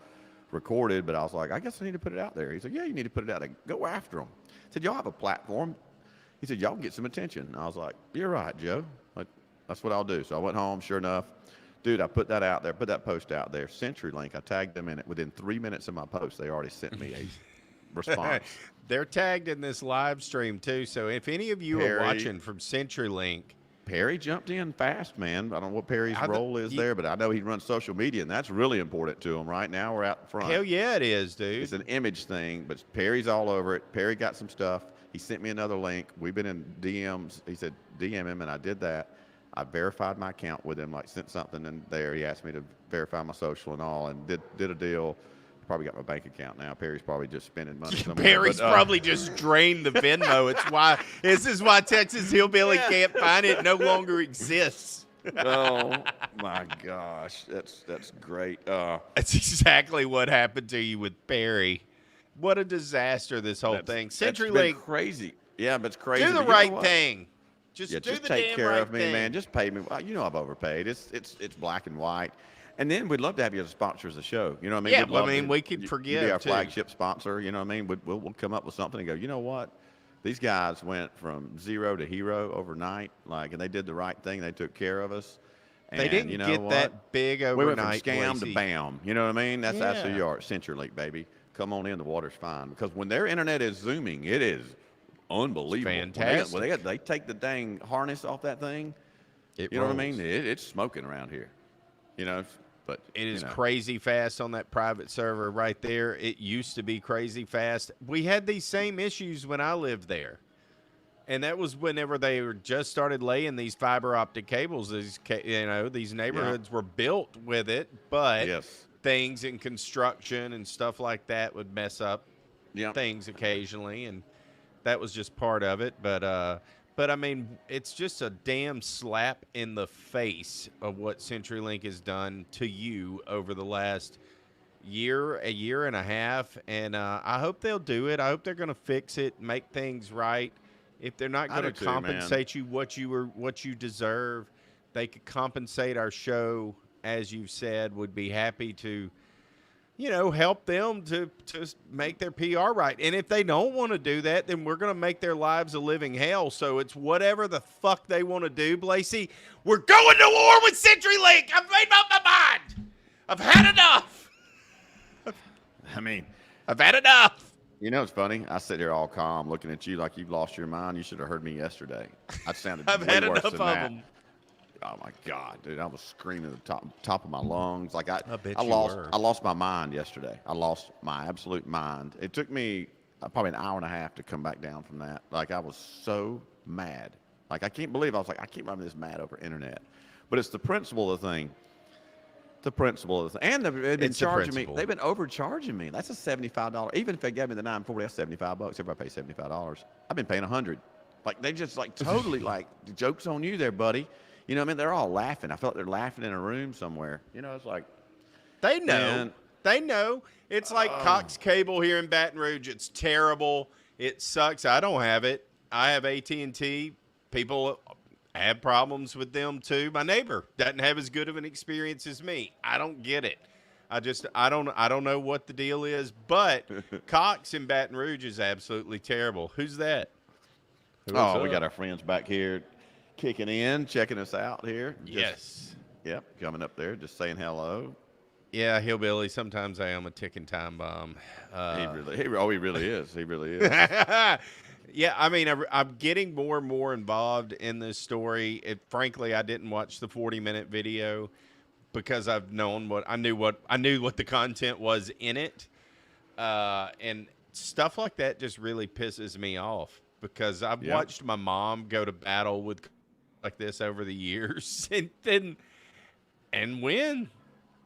recorded. But I was like, I guess I need to put it out there. He said, yeah, you need to put it out there. Go after them. I said, y'all have a platform. He said, y'all can get some attention. And I was like, you're right, Joe. Like, that's what I'll do. So I went home. Sure enough, dude, I put that out there, put that post out there. CenturyLink, I tagged them in it. Within 3 minutes of my post, they already sent me a response. They're tagged in this live stream too. So if any of you are watching from CenturyLink, Perry jumped in fast, man. I don't know what Perry's role is there, but I know he runs social media, and that's really important to him. Right now, we're out front. Hell yeah, it is, dude. It's an image thing, but Perry's all over it. Perry got some stuff. He sent me another link. We've been in DMs. He said, DM him, and I did that. I verified my account with him, like sent something in there. He asked me to verify my social and all, and did a deal. Probably got my bank account now. Perry's probably just spending money somewhere. Perry's probably just drained the Venmo. This is why Texas Hillbilly can't find it. It no longer exists. Oh my gosh, that's great. That's exactly what happened to you with Perry. What a disaster this whole thing. CenturyLink, crazy. Yeah, but it's crazy. do the right thing. Just take care of me, man. Just pay me. Well, I've overpaid. It's black and white. And then we'd love to have you as a sponsor of the show. You know what I mean? Yeah, we could forgive, be our too. flagship sponsor. You know what I mean? We'll come up with something and go, you know what? These guys went from zero to hero overnight, and they did the right thing. They took care of us. And they didn't get that big overnight. We went from scam Blasi. to bam. You know what I mean? That's who you are. CenturyLink, baby. Come on in. The water's fine. Because when their internet is zooming, it is unbelievable. Fantastic. When they take the dang harness off that thing, you know what I mean? It's smoking around here. But it is crazy fast on that private server right there. It used to be crazy fast. We had these same issues when I lived there. And that was whenever they just started laying these fiber optic cables. These neighborhoods were built with it, but things in construction and stuff like that would mess up things occasionally, and that was just part of it. But I mean, it's just a damn slap in the face of what CenturyLink has done to you over the last a year and a half. And I hope they'll do it. I hope they're going to fix it, make things right. If they're not going to compensate you what you deserve, they could compensate our show, as you've said. Would be happy to, help them to make their PR right. And if they don't want to do that, then we're going to make their lives a living hell. So it's whatever the fuck they want to do, Blasi. We're going to war with CenturyLink. I've made up my mind. I've had enough. I've had enough. It's funny. I sit here all calm looking at you like you've lost your mind. You should have heard me yesterday. I sounded I've way had worse enough than of that. them. Oh my God, dude! I was screaming at the top of my lungs. Like I were. lost my mind yesterday. I lost my absolute mind. It took me probably an hour and a half to come back down from that. Like I was so mad. Like I can't believe I keep running this mad over internet. But it's the principle of the thing. The principle of the thing. And they've been charging me. They've been overcharging me. That's a $75. Even if they gave me the 940, that's $75. Everybody pays $75. I've been paying $100. Like they just totally the joke's on you there, buddy. You know what I mean? They're all laughing. I felt like they're laughing in a room somewhere. It's like they know. Man. They know. It's like Cox Cable here in Baton Rouge. It's terrible. It sucks. I don't have it. I have AT&T. People have problems with them too. My neighbor doesn't have as good of an experience as me. I don't get it. I don't know what the deal is, but Cox in Baton Rouge is absolutely terrible. Who's that? We got our friends back here kicking in, checking us out here. Yep, coming up there, just saying hello. Yeah, Hillbilly. Sometimes I am a ticking time bomb. He really is. He really is. Yeah, I mean, I'm getting more and more involved in this story. Frankly, I didn't watch the 40-minute video, because I've known what I knew what the content was in it, and stuff like that just really pisses me off because I've Yep. watched my mom go to battle with like this over the years, and win.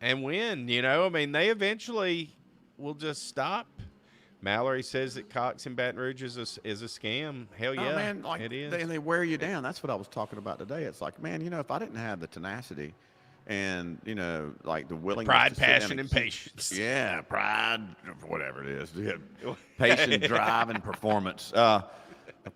And win, you know, I mean, they eventually will just stop. Mallory says that Cox in Baton Rouge is a scam. Hell yeah, Oh, man, like it is. they wear you down. That's what I was talking about today. It's like, man, you know, if I didn't have the tenacity and, you know, like the willingness Pride, to sit down passion, and keep- patience. Yeah, pride, whatever it is. Yeah. Patience, drive, and performance.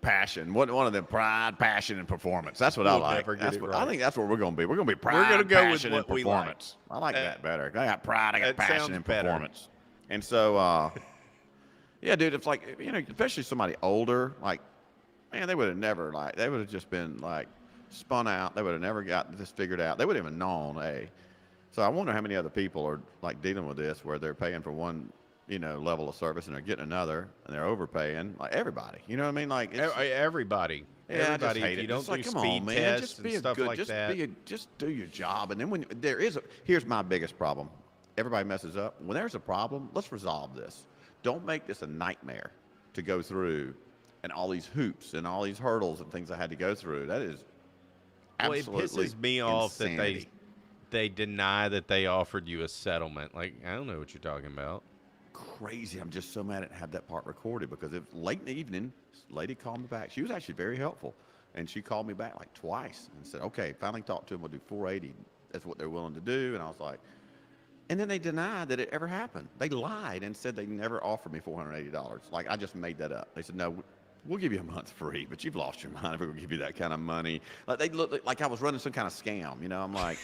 Passion. One of them, pride, passion, and performance. That's what I We'll like. never get That's it what, right. I think that's what we're going to be. We're going to be pride, gonna go with passion, and what we like. performance. I like that better. I got pride, I got that passion, sounds and better. performance. And so, yeah, dude, it's like, you know, especially somebody older, like, man, they would have never, like, they would have just been, like, spun out. They would have never got this figured out. They would have even known, hey. So I wonder how many other people are, like, dealing with this where they're paying for one, you know, level of service and they're getting another and they're overpaying. Like, everybody. You know what I mean? Like, it's, Everybody. yeah, Everybody. I just hate If you it. don't It's do like, come speed on, man, tests just and be a stuff good, like just that. just do your job. And then when there is here's my biggest problem. Everybody messes up. When there's a problem, let's resolve this. Don't make this a nightmare to go through, and all these hoops and all these hurdles and things I had to go through. That is absolutely Well, it pisses me off insanity. that they deny that they offered you a settlement. Like, I don't know what you're talking about. Crazy. I'm just so mad I didn't have that part recorded because it late in the evening, this lady called me back. She was actually very helpful. And she called me back like twice and said, okay, finally talked to them. We'll do 480. That's what they're willing to do. And I was like, and then they denied that it ever happened. They lied and said they never offered me $480. Like, I just made that up. They said, no, we'll give you a month free, but you've lost your mind if we're going to give you that kind of money. Like, they looked like I was running some kind of scam. You know, I'm like,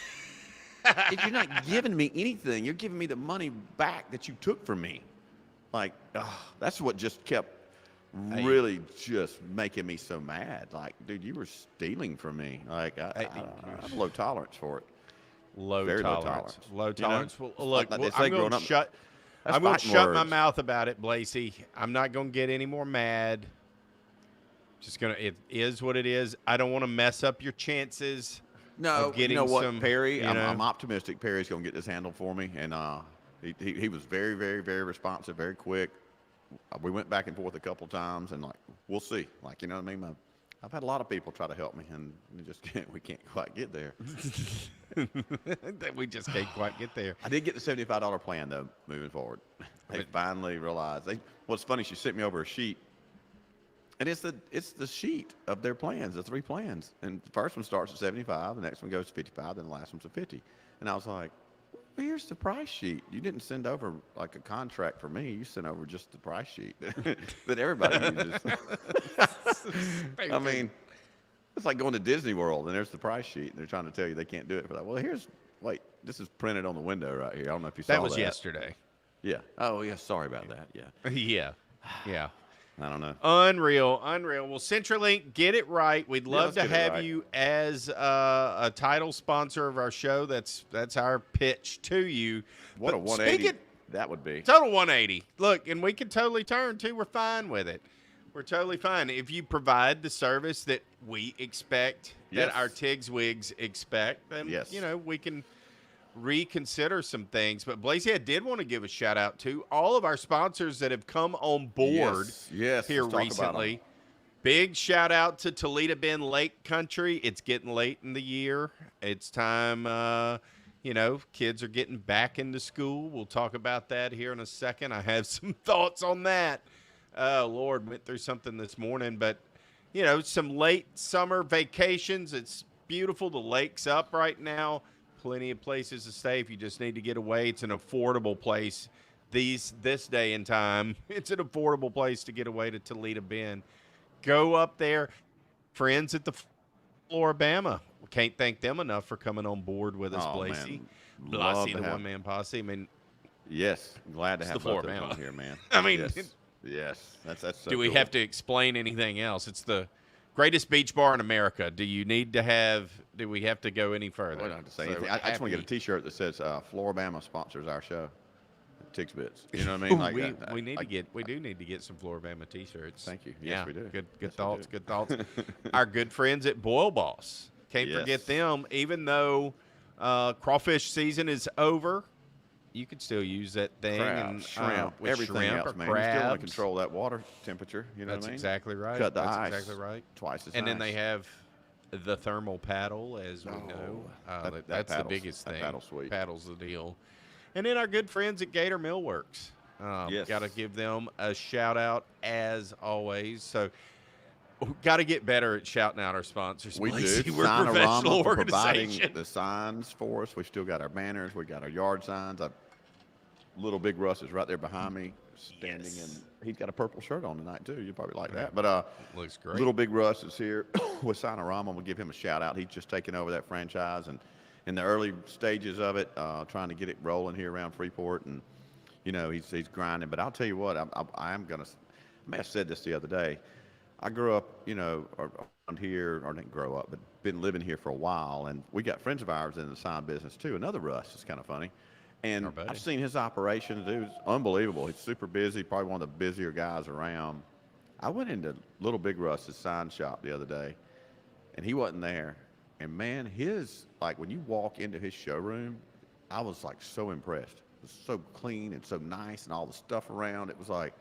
if you're not giving me anything, you're giving me the money back that you took from me. Like, that's what just kept really just making me so mad. Like, dude, you were stealing from me. Like, I have low tolerance for it. Low Very tolerance. low Low tolerance. You know? tolerance. Well, look, Like they say I'm going growing to up, shut. that's I'm going to fighting shut my words. mouth about it, Blasi. I'm not going to get any more mad. Just gonna. It is what it is. I don't want to mess up your chances. No, of getting you know what, some, Perry? you I'm know. optimistic. Perry's going to get this handled for me, and he was very, very, very responsive, very quick. We went back and forth a couple times, and like, we'll see. Like, you know what I mean? I've had a lot of people try to help me, and we can't quite get there. We just can't quite get there. I did get the $75 plan though. Moving forward, they finally realized. What's funny? She sent me over a sheet, and it's the sheet of their plans, the 3 plans. And the first one starts at 75, the next one goes to 55, then the last one's a 50. And I was like, well, here's the price sheet. You didn't send over like a contract for me. You sent over just the price sheet that everybody uses. I mean, it's like going to Disney World and there's the price sheet and they're trying to tell you they can't do it for that. Well, wait, this is printed on the window right here. I don't know if you saw that. That was yesterday. Yeah. Oh, yeah. Sorry about that. Yeah. Yeah. I don't know. Unreal. Well, CenturyLink, get it right. We'd love let's to get it have right. you as a title sponsor of our show. That's our pitch to you. What But a 180 speaking- that would be. Total 180. Look, and we can totally turn too. We're fine with it. We're totally fine. If you provide the service that we expect, Yes. that our Tigs Wigs expect, then, Yes. you know, we can reconsider some things. But Blasi, I did want to give a shout out to all of our sponsors that have come on board Yes. here let's talk about 'em. recently. Big shout out to Toledo Bend Lake Country. It's getting late in the year. It's time, you know, kids are getting back into school. We'll talk about that here in a second. I have some thoughts on that. Oh, Lord, went through something this morning. But, you know, some late summer vacations. It's beautiful. The lake's up right now. Plenty of places to stay if you just need to get away. It's an affordable place this day and time. It's an affordable place to get away to Toledo Bend. Go up there. Friends at the Floribama. We can't thank them enough for coming on board with us, Oh, Blasi. man. Blasi, Love the to have- one-man posse. I mean, Yes. Glad to It's have the both of them Floribama. on here, man. I mean, Yes. That's so do we cool. have to explain anything else? It's the greatest beach bar in America. Do we have to go any further? I don't have to say So anything. I just want to get a happy- T-shirt that says Floribama sponsors our show. Tigs Bits. You know what I mean? Like we need like- to get some Floribama T-shirts. Thank you. Yes, Yeah, we do. Good Yes, we thoughts. do. Good thoughts. Our good friends at Boil Boss. Can't Yes. forget them. Even though Crawfish season is over. You could still use that thing. Crab, And shrimp, with everything shrimp else, or man. You still want to crabs. control that water temperature. You know That's what I mean? exactly right. Cut the That's ice. exactly right. Twice as And then nice. they have the thermal paddle, as we know. That's the biggest thing. Paddle's sweet. Paddle's the deal. And then our good friends at Gator Millworks. Yes. Got to give them a shout out as always. So, got to get better at shouting out our sponsors. We Blasi. do. We're a professional for providing organization. the signs for us. We still got our banners. We got our yard signs. Little Big Russ is right there behind me, standing, and he's got a purple shirt on tonight too. You probably like that. But looks great. Little Big Russ is here with Signorama. We'll give him a shout out. He's just taking over that franchise and in the early stages of it, trying to get it rolling here around Freeport, and he's grinding. But I'll tell you what, I am gonna. I may have said this the other day. I grew up, around here, or didn't grow up, but been living here for a while, and we got friends of ours in the sign business too. Another Russ. It's kind of funny. And I've seen his operation. Dude, it's unbelievable. He's super busy, probably one of the busier guys around. I went into Little Big Russ's sign shop the other day, and he wasn't there. And, man, when you walk into his showroom, I was, so impressed. It was so clean and so nice and all the stuff around. It was like,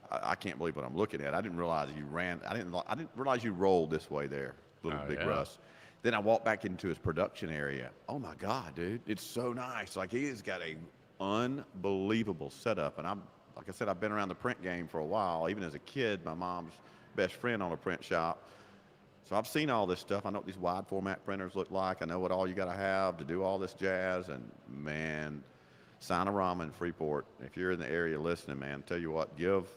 I can't believe what I'm looking at. I didn't realize you ran. I didn't realize you rolled this way there, Little Big Russ. Then I walked back into his production area. Oh my God, dude, it's so nice. He has got a unbelievable setup. And like I said, I've been around the print game for a while. Even as a kid, my mom's best friend owned a print shop. So I've seen all this stuff. I know what these wide format printers look like. I know what all you got to have to do all this jazz. And man, Signorama in Freeport. If you're in the area listening, man, tell you what, give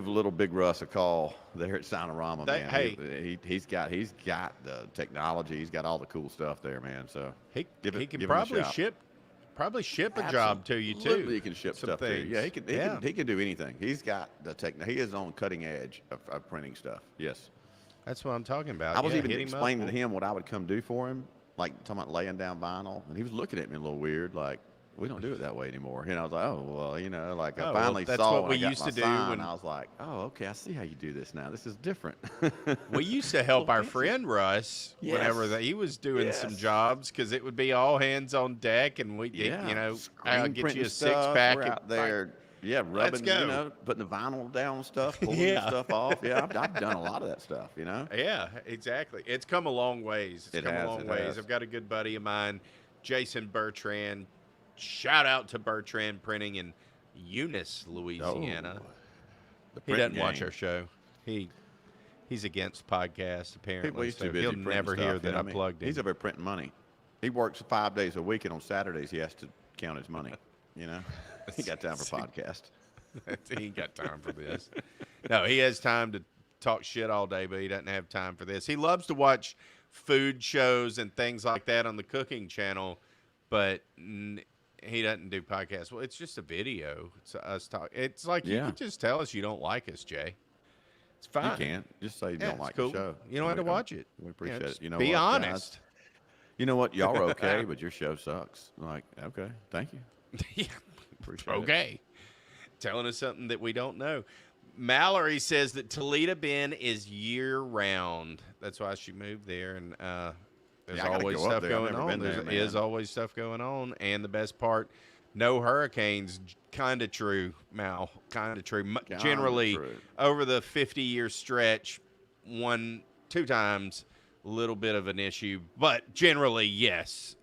Little Big Russ a call there at Signorama, man. Hey, he's got the technology. He's got all the cool stuff there, man. So he can give probably him a ship a job to you too. He can ship Some stuff things. to you. He can do anything. He's got the he is on cutting edge of printing stuff. Yes, that's what I'm talking about. I was even explaining to him what I would come do for him, talking about laying down vinyl, and he was looking at me a little weird, we don't do it that way anymore. I was like, oh, well, I finally that's saw what we used to do. And I was like, oh, okay, I see how you do this now. This is different. We used to help our friend Russ whenever he was doing some jobs, because it would be all hands on deck, and we'd I'll get you a six-pack. We're out there, rubbing, putting the vinyl down and stuff, pulling the stuff off. Yeah, I've done a lot of that stuff, Yeah, exactly. It's come a long ways. It's come a long ways. I've got a good buddy of mine, Jason Bertrand. Shout out to Bertrand Printing in Eunice, Louisiana. He doesn't watch our show. He's against podcasts, apparently. He's too busy. He'll never hear that I plugged in. He's over printing money. He works 5 days a week, and on Saturdays he has to count his money. He got time for podcast. He ain't got time for this. No, he has time to talk shit all day, but he doesn't have time for this. He loves to watch food shows and things like that on the cooking channel, but he doesn't do podcasts. Well, it's just a video. It's us talk. It's like you can just tell us you don't like us, Jay. It's fine. You can't. Just say you don't like cool. the show. You don't have to watch it. We appreciate it. Be honest. Guys? You know what? Y'all are okay, but your show sucks. Okay, thank you. Yeah. Appreciate it. Okay. Telling us something that we don't know. Mallory says that Toledo Bend is year-round. That's why she moved there, and there's always stuff going on. There is always stuff going on, and the best part, no hurricanes. Kind of true, Mal. Kind of true. Generally, over the 50-year stretch, 1-2 times, a little bit of an issue, but generally, yes.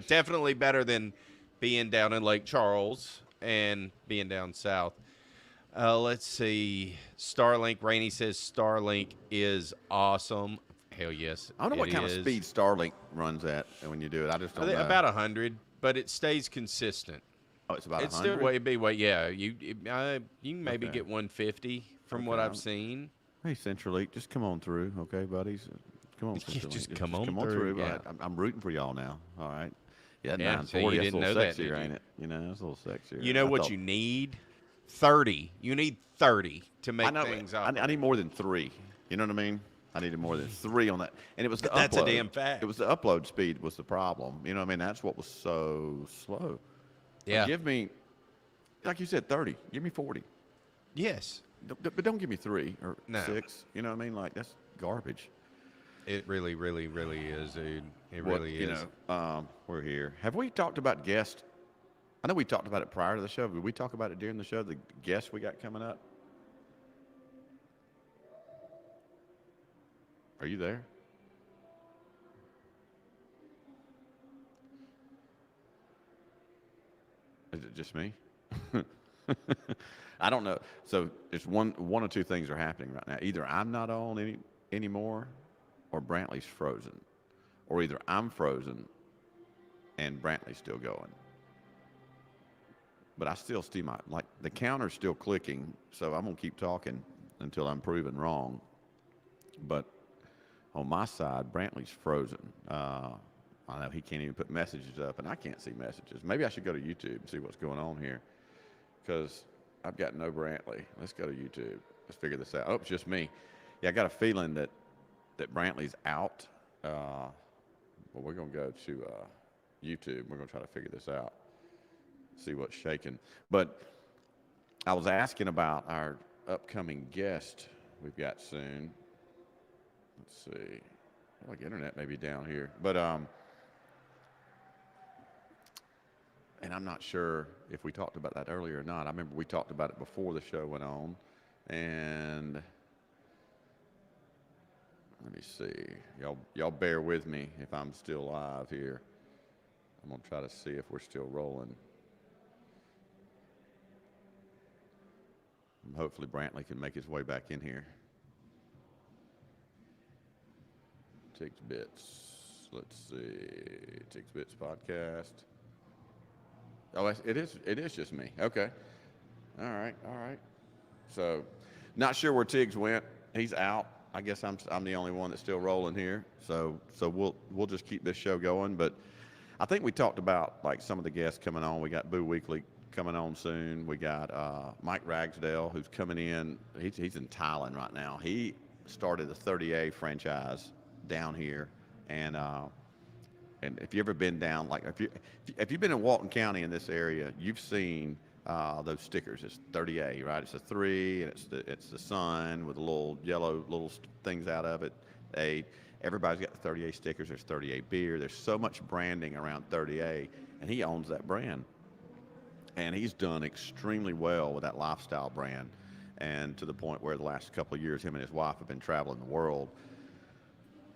Definitely better than being down in Lake Charles and being down south. Let's see. Starlink. Rainey says Starlink is awesome. Hell yes. I don't know what kind of speed Starlink runs at when you do it. I just don't know. About 100, but it stays consistent. Oh, it's about 100? It's still you can maybe get 150 from what I've seen. Hey, CenturyLink, just come on through, okay, buddies? Come on, CenturyLink. Just come on through. Yeah. I'm rooting for y'all now, all right? Yeah, yeah, 940, that's a little sexier, ain't ain't it? It's a little sexier. You know what you need? 30. You need 30 to make things up. I need more than 3. You know what I mean? I needed more than 3 on that. And it was the upload. That's a damn fact. It was the upload speed was the problem. You know what I mean? That's what was so slow. Yeah. Give me, like you said, 30. Give me 40. Yes. But don't give me 3 or 6. You know what I mean? That's garbage. It really, really, really is, dude. It What really is. we're here. Have we talked about guests? I know we talked about it prior to the show. Did we talk about it during the show? The guests we got coming up. Are you there? Is it just me? I don't know. So it's one or two things are happening right now. Either I'm not on anymore, or Brantley's frozen, or either I'm frozen and Brantley's still going. But I still see the counter's still clicking, so I'm gonna keep talking until I'm proven wrong. But on my side, Brantley's frozen. I know he can't even put messages up, and I can't see messages. Maybe I should go to YouTube and see what's going on here, because I've got no Brantley. Let's go to YouTube. Let's figure this out. Oh, it's just me. Yeah, I got a feeling that Brantley's out. Well, we're going to go to YouTube. We're going to try to figure this out, see what's shaking. But I was asking about our upcoming guest we've got soon. Let's see. Like internet may be down here. But and I'm not sure if we talked about that earlier or not. I remember we talked about it before the show went on. And let me see. Y'all bear with me if I'm still live here. I'm going to try to see if we're still rolling. Hopefully Brantley can make his way back in here. Tigs Bits. Let's see. Tigs Bits podcast. Oh, it is just me. Okay. All right. So, not sure where Tigs went. He's out. I guess I'm the only one that's still rolling here. So we'll just keep this show going. But I think we talked about like some of the guests coming on. We got Boo Weekly coming on soon. We got Mike Ragsdale, who's coming in. He's in Thailand right now. He started the 30A franchise down here, and if you've ever been down, like if you've been in Walton County in this area, you've seen those stickers. It's 30A, right? It's a 3, and it's the sun with the little yellow little things out of it. Everybody's got the 30A stickers. There's 30A beer. There's so much branding around 30A, and he owns that brand. And he's done extremely well with that lifestyle brand, and to the point where the last couple of years, him and his wife have been traveling the world.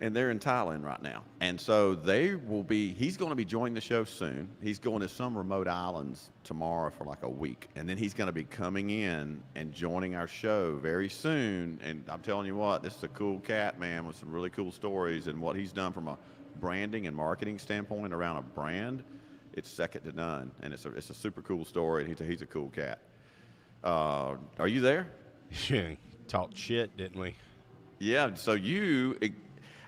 And they're in Thailand right now. And so he's going to be joining the show soon. He's going to some remote islands tomorrow for like a week. And then he's going to be coming in and joining our show very soon. And I'm telling you what, this is a cool cat, man, with some really cool stories. And what he's done from a branding and marketing standpoint around a brand, it's second to none. And it's a super cool story. And he's a cool cat. Are you there? Talked shit, didn't we? Yeah. So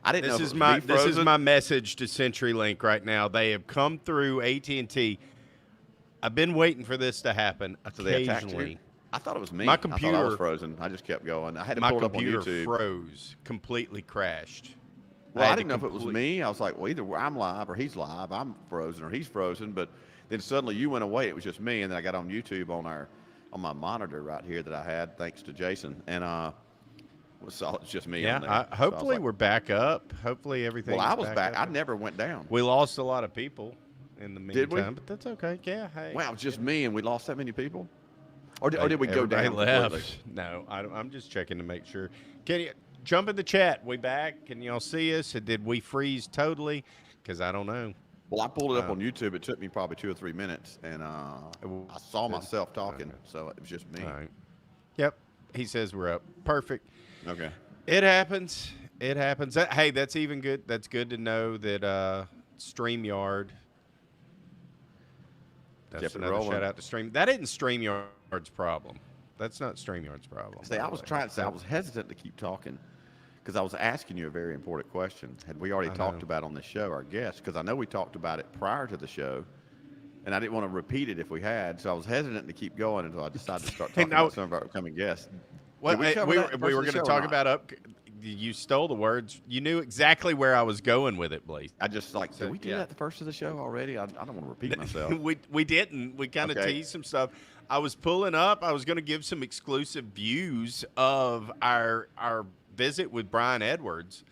I didn't know. This is my message to CenturyLink right now. They have come through AT&T. I've been waiting for this to happen occasionally. I thought it was me. My computer, I thought I was frozen. I just kept going. I had to pull it up on YouTube. My computer froze, completely crashed. Well, I didn't know if it was me. I was like, well, either I'm live or he's live. I'm frozen or he's frozen. But then suddenly you went away. It was just me. And then I got on YouTube on my monitor right here that I had, thanks to Jason. And so it's just me on there. Yeah, hopefully we're back up. Hopefully everything. Well, I was back. I never went down. We lost a lot of people in the meantime. Did we? But that's okay. Yeah. Hey. Wow, it was just me, and we lost that many people. Or did we go down? Left. No, I'm just checking to make sure. Can you jump in the chat? We back? Can y'all see us? Did we freeze totally? Because I don't know. Well, I pulled it up on YouTube. It took me probably 2 or 3 minutes, and I saw myself talking, so it was just me. All right. Yep. He says we're up. Perfect. Okay. It happens. It happens. Hey, that's even good. That's good to know that StreamYard. That's another shout out to Stream. That isn't StreamYard's problem. That's not StreamYard's problem. See, I was hesitant to keep talking because I was asking you a very important question. Had we already talked about on the show, our guest? Because I know we talked about it prior to the show, and I didn't want to repeat it if we had. So I was hesitant to keep going until I decided to start talking about some of our upcoming guests. Well, we were going to talk about you stole the words. You knew exactly where I was going with it, Blasi. I just did we do that the first of the show already? I don't want to repeat myself. we didn't. We kind of teased some stuff. I was pulling up. I was going to give some exclusive views of our visit with Brian Edwards.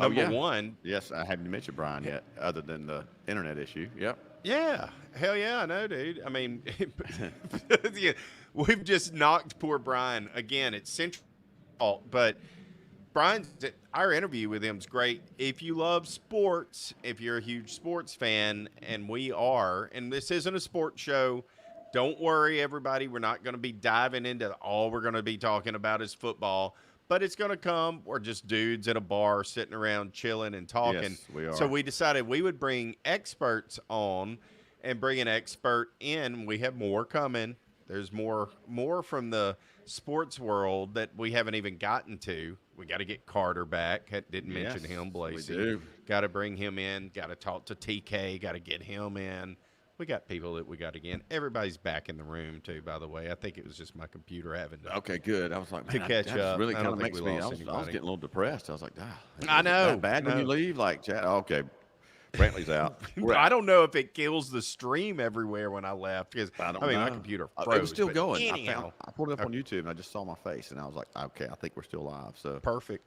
Number yeah. one. Yes, I haven't mentioned Brian yet, other than the internet issue. Yep. Yeah, hell yeah, I know, dude. I mean, yeah, we've just knocked poor Brian again. It's Central, fault, but our interview with him is great. If you love sports, if you're a huge sports fan, and we are, and this isn't a sports show, don't worry, everybody. We're not going to be diving into all we're going to be talking about is football, but it's going to come. We're just dudes at a bar sitting around chilling and talking. Yes, we are. So we decided we would bring experts on and bring an expert in. We have more coming. There's more from the sports world that we haven't even gotten to. We got to get Carter back. Didn't mention him, Blasi. We do. Got to bring him in. Got to talk to TK. Got to get him in. We got people that we got to get in. Everybody's back in the room, too, by the way. I think it was just my computer having to. Okay, good. I was like, To man, catch that up. really I kind don't of think makes we me. I lost was anybody. getting a little depressed. I was like, I know. That bad when you leave? Like, okay, Brantley's out. I don't know if it kills the stream everywhere when I left because I don't mean know. my computer froze. It was still but going. Anyhow, I pulled it up on YouTube and I just saw my face and I was like, okay, I think we're still live. So perfect.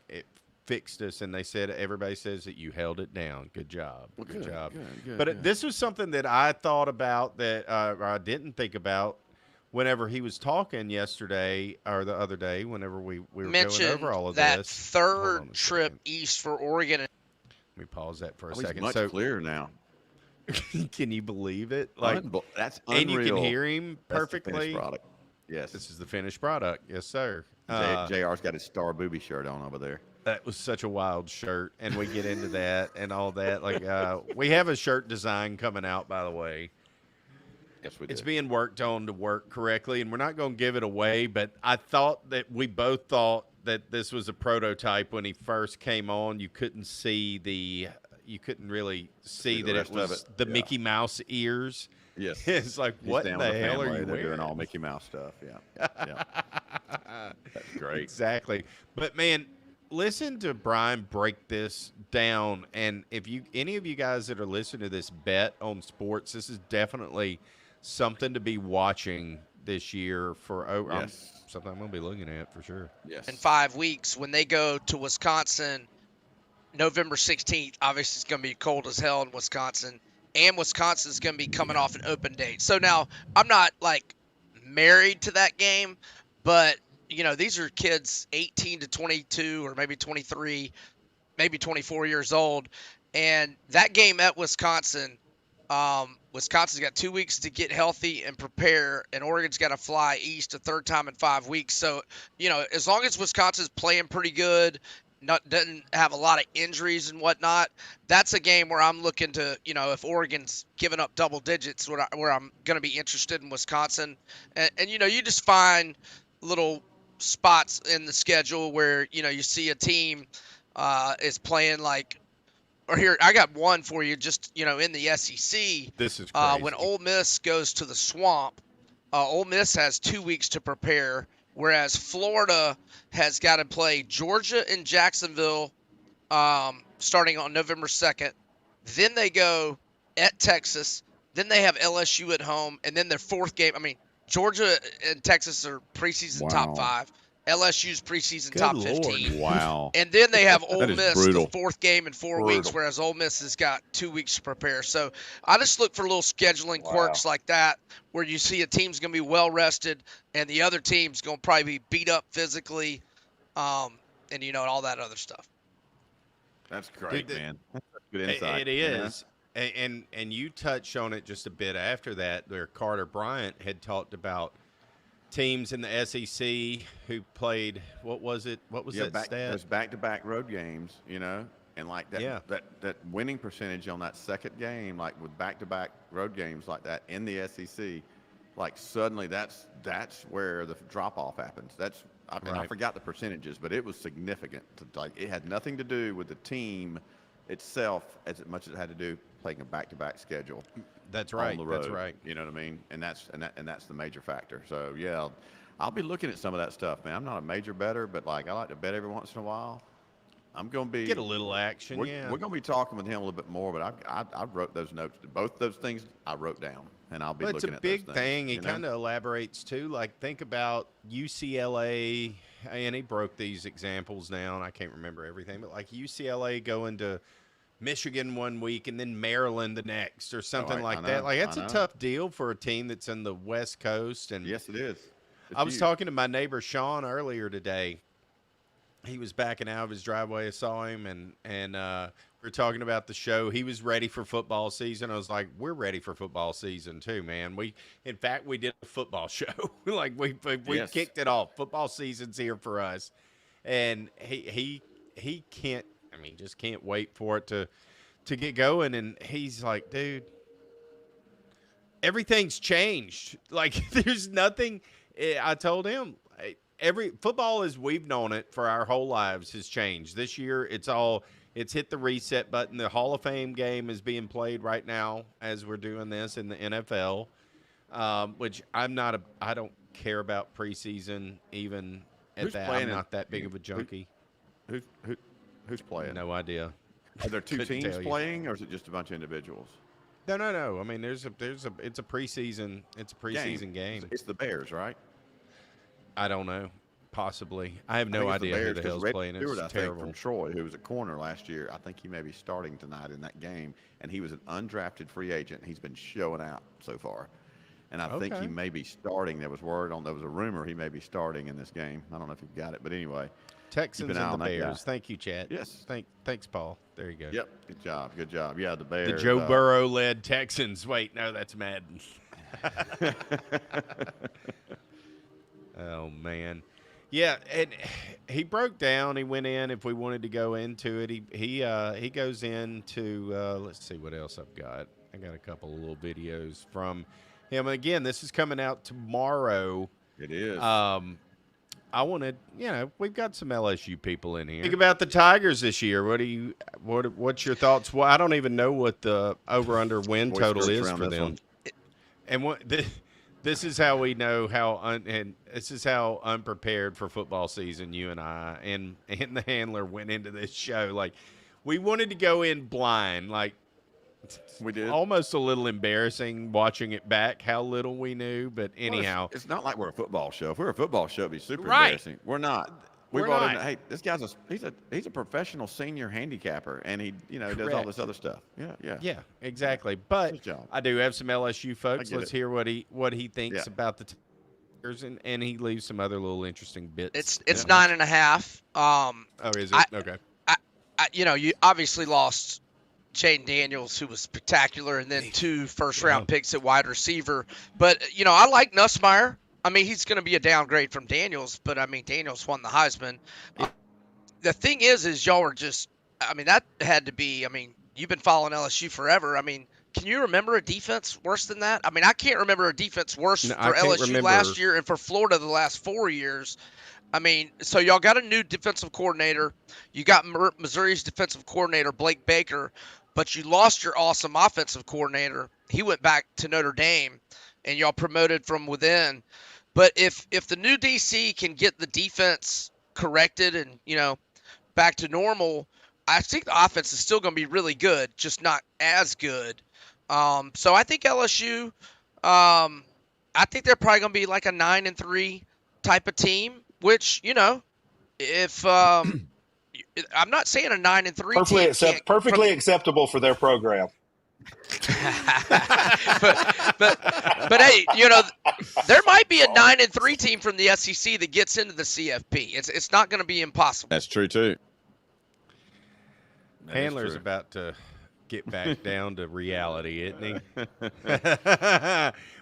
It fixed us, and they said everybody says that you held it down. Good job. Well, good job. Good, But this was something that I thought about that I didn't think about whenever he was talking yesterday or the other day. Whenever we were mentioned going over all of that this. third trip east for Oregon. Let me pause that for a He's second. much So clearer now. can you believe it? Like, that's unreal. and you can hear him That's the perfectly. finished product. Yes. This is the finished product. Yes, sir. JR's got his Star Booby shirt on over there. That was such a wild shirt, and we get into that and all that. Like, we have a shirt design coming out, by the way. Yes, we do. It's being worked on to work correctly, and we're not going to give it away, but I thought that we both thought that this was a prototype when he first came on. You couldn't really see the that rest it of was it. the Yeah. Mickey Mouse ears. Yes. It's like, He's what down the with hell are family. you They're wearing? doing all Mickey Mouse stuff. Yeah. Yeah. That's great. Exactly. But man, listen to Brian break this down. And if any of you guys that are listening to this bet on sports, this is definitely something to be watching this year for something I'm going to be looking at for sure. Yes. In 5 weeks when they go to Wisconsin, November 16th. Obviously, it's going to be cold as hell in Wisconsin, and Wisconsin's going to be coming off an open date. So now I'm not like married to that game, but these are kids 18 to 22 or maybe 23, maybe 24 years old, and that game at Wisconsin. Wisconsin's got 2 weeks to get healthy and prepare, and Oregon's got to fly east a third time in 5 weeks. So, as long as Wisconsin's playing pretty good, doesn't have a lot of injuries and whatnot, that's a game where I'm looking to, if Oregon's giving up double digits, where I'm going to be interested in Wisconsin. And you just find little spots in the schedule where, you see a team is playing like, or here, I got one for you, just, in the SEC. This is crazy. When Ole Miss goes to the Swamp, Ole Miss has 2 weeks to prepare, whereas Florida has got to play Georgia and Jacksonville starting on November 2nd. Then they go at Texas. Then they have LSU at home. And then their fourth game, Georgia and Texas are preseason top 5. LSU's preseason Good top Lord. 15. Wow. And then they have Ole That is Miss, brutal. the fourth game in 4 weeks, whereas Ole Miss has got 2 weeks to prepare. So I just look for little scheduling quirks like that where you see a team's going to be well rested and the other team's going to probably be beat up physically and all that other stuff. That's great, Dude, man. That's good insight. It is. And you touched on it just a bit after that, where Carter Bryant had talked about teams in the SEC who played, what was it? What was that stat? Those back-to-back road games, and like that, that winning percentage on that second game, like with back-to-back road games like that in the SEC, like suddenly that's where the drop-off happens. I forgot the percentages, but it was significant. Like it had nothing to do with the team itself as much as it had to do playing a back-to-back schedule. That's right. On the road, That's right. You know what I mean? And that's the major factor. So yeah, I'll be looking at some of that stuff, man. I'm not a major bettor, but like I like to bet every once in a while. I'm gonna be Get a little action. We're gonna be talking with him a little bit more, but I wrote those notes. Both those things I wrote down, and I'll be looking at those things. It's a big thing. He kind of elaborates too. Like think about UCLA and he broke these examples down. I can't remember everything, but like UCLA going to Michigan one week and then Maryland the next or something like that. Like that's a tough deal for a team that's in the West Coast. And yes, it is. I was talking to my neighbor Sean earlier today. He was backing out of his driveway. I saw him, and we were talking about the show. He was ready for football season. I was like, we're ready for football season too, man. In fact, we did a football show. Like we Yes. kicked it off. Football season's here for us, and he can't. I mean, just can't wait for it to get going. And he's like, dude, everything's changed. Like there's nothing. I told him. Every football as we've known it for our whole lives has changed. This year, it's hit the reset button. The Hall of Fame game is being played right now as we're doing this in the NFL, which I don't care about preseason even at that. I'm not that big of a junkie. Who's playing? No idea. Are there two teams playing, or is it just a bunch of individuals? No. I mean, it's a preseason. It's a preseason game. It's the Bears, right? I don't know. Possibly. I have no idea who the hell's playing. It's Stewart, terrible. From Troy, who was a corner last year. I think he may be starting tonight in that game, and he was an undrafted free agent. He's been showing out so far, and I think he may be starting. There was a rumor he may be starting in this game. I don't know if you've got it, but anyway. Texans and the Bears. Thank you, Chad. Yes. Thanks, Paul. There you go. Yep. Good job. Yeah, the Bears. The Joe Burrow-led Texans. Wait, no, that's Madden. Oh, man. Yeah, and he broke down. He went in. If we wanted to go into it, he goes into. Let's see what else I've got. I got a couple of little videos from him. Again, this is coming out tomorrow. It is. I wanted, we've got some LSU people in here. Think about the Tigers this year. What's your thoughts? Well, I don't even know what the over/under win total is for them. And this is how we know and this is how unprepared for football season you and I and the handler went into this show. Like, we wanted to go in blind. Like, we did. Almost a little embarrassing watching it back how little we knew. But anyhow, it's not like we're a football show. If we were a football show, it'd be super embarrassing. We're not. We brought in. Hey, this guy's he's a professional senior handicapper, and he does all this other stuff. Yeah, exactly. But I do have some LSU folks. Let's hear what he thinks about the Tigers, and he leaves some other little interesting bits. It's 9.5. Oh, is it? Okay. You obviously lost Jaden Daniels, who was spectacular, and then 2 first-round picks at wide receiver. But I like Nussmeier. I mean, he's going to be a downgrade from Daniels, but I mean, Daniels won the Heisman. The thing is y'all were just, I mean, that had to be, I mean, you've been following LSU forever. I mean, can you remember a defense worse than that? I mean, I can't remember a defense worse for LSU last year and for Florida the last 4 years. I mean, so y'all got a new defensive coordinator. You got Missouri's defensive coordinator, Blake Baker, but you lost your awesome offensive coordinator. He went back to Notre Dame, and y'all promoted from within. But if the new DC can get the defense corrected and, back to normal, I think the offense is still going to be really good, just not as good. So I think LSU, I think they're probably going to be like a 9-3 type of team, which, if I'm not saying a 9-3 team. Perfectly acceptable for their program. but hey, there might be a 9-3 team from the SEC that gets into the CFP. It's not going to be impossible. That's true too. Handler's about to get back down to reality, isn't he?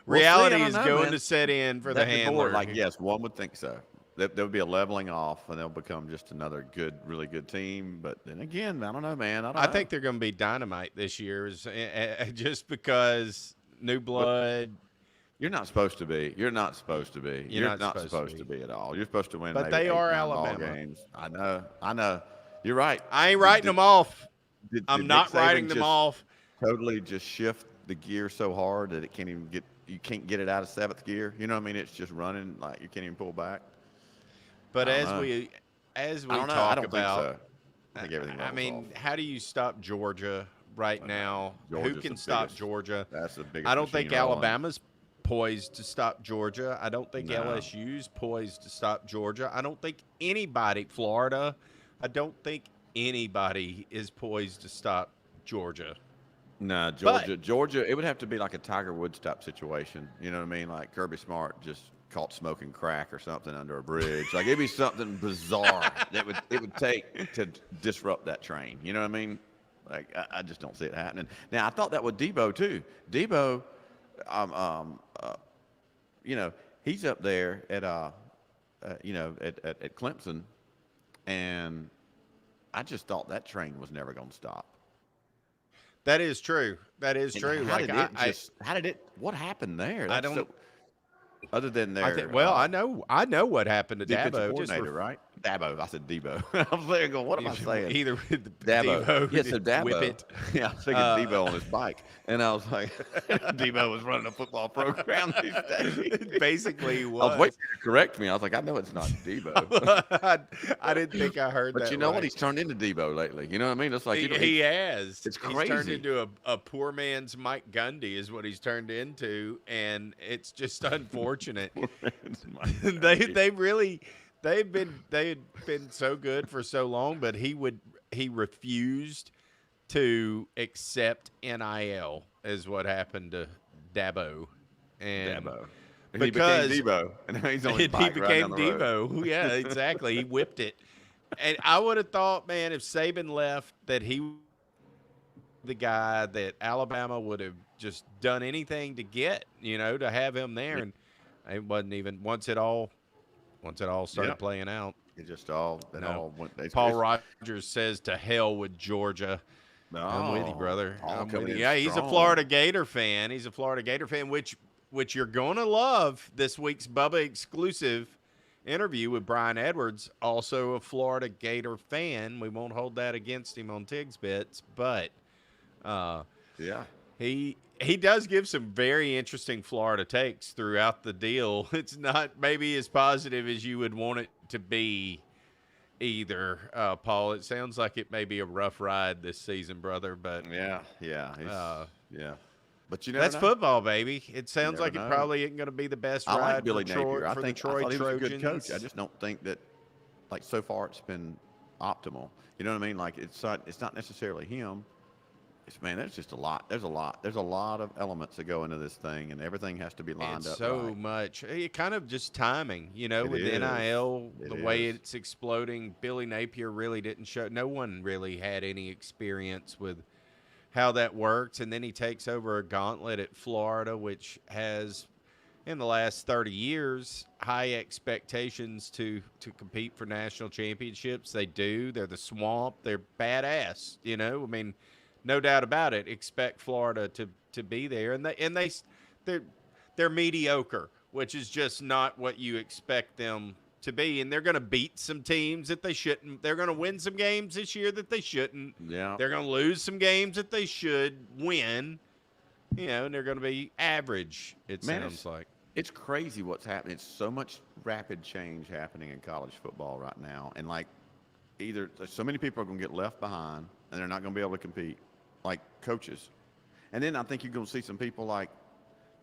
Reality is going to set in for the handler. Yes, one would think so. There would be a leveling off, and they'll become just another really good team. But then again, I don't know, man. I think they're going to be dynamite this year, just because new blood. You're not supposed to be. You're not supposed to be. You're not supposed to be at all. You're supposed to win. But they are Alabama games. I know. You're right. I ain't writing them off. I'm not writing them off. Totally, just shift the gear so hard that it can't even get. You can't get it out of 7th gear. You know what I mean? It's just running like you can't even pull back. But as we talk about, I think everything. I mean, how do you stop Georgia right now? Who can stop Georgia? That's the biggest. I don't think Alabama's poised to stop Georgia. I don't think No. LSU's poised to stop Georgia. I don't think anybody, Florida, I don't think anybody is poised to stop Georgia. No, But Georgia, it would have to be like a Tiger Woods type situation. You know what I mean? Like Kirby Smart just caught smoking crack or something under a bridge. Like it'd be something bizarre that it would take to disrupt that train. You know what I mean? Like I just don't see it happening. Now I thought that with Debo too. Debo, you know, he's up there at you know, at Clemson, and I just thought that train was never going to stop. that is true. That is And true. how Like did it just? How did it? What happened there? I That's don't. other than their Well, I know what happened to defensive Dabo. coordinator, right? Dabo. I said Debo. I was there going, what am I saying? Either with Dabo. Debo, Yes, so Dabo. whip it. Yeah, I was thinking Debo on his bike. And I was like, Debo was running a football program these days. Basically, he I was was. waiting for you to correct me. I was like, I know it's not Debo. I didn't think I heard that. But you know what? right. He's turned into Debo lately. You know what I mean? It's like, you know, He has. It's He's turned crazy. into a poor man's Mike Gundy, is what he's turned into, and it's just unfortunate. They've been so good for so long, but he refused to accept NIL is what happened to Dabo. And Dabo. because he became Debo, and now he's on his he bike right became down the road. Debo. Yeah, exactly. He whipped it. And I would have thought, man, if Saban left, that he the guy that Alabama would have just done anything to get, to have him there. And it wasn't even once it all started playing out. It just all went. Paul Rogers says to hell with Georgia. No, I'm with you, brother. Paul I'm with coming you. in Yeah, he's a strong. Florida Gator fan. He's a Florida Gator fan, which you're going to love. This week's Bubba exclusive interview with Brian Edwards, also a Florida Gator fan. We won't hold that against him on Tigs Bits, but he does give some very interesting Florida takes throughout the deal. It's not maybe as positive as you would want it to be either, Paul. It sounds like it may be a rough ride this season, brother, but yeah. But you never that's know. football, baby. It sounds never like know. it probably isn't going to be the best I ride like Billy for Troy, Napier. I for think the Troy I thought he was a Trojans. good coach. I just don't think that, like, so far it's been optimal. You know what I mean? Like it's not necessarily him. There's just a lot. There's a lot of elements that go into this thing, and everything has to be lined up. So right. much. It kind of just timing, with is. NIL, the way is. it's exploding. Billy Napier really didn't show. No one really had any experience with how that works. And then he takes over a gauntlet at Florida, which has, in the last 30 years, high expectations to compete for national championships. They do. They're the Swamp. They're badass. No doubt about it. Expect Florida to be there, and they're mediocre, which is just not what you expect them to be. And they're going to beat some teams that they shouldn't. They're going to win some games this year that they shouldn't. Yeah. They're going to lose some games that they should win. And they're going to be average. Sounds like It's crazy what's happening. It's so much rapid change happening in college football right now, and either so many people are going to get left behind, and they're not going to be able to compete. Like coaches. And then I think you're going to see some people like,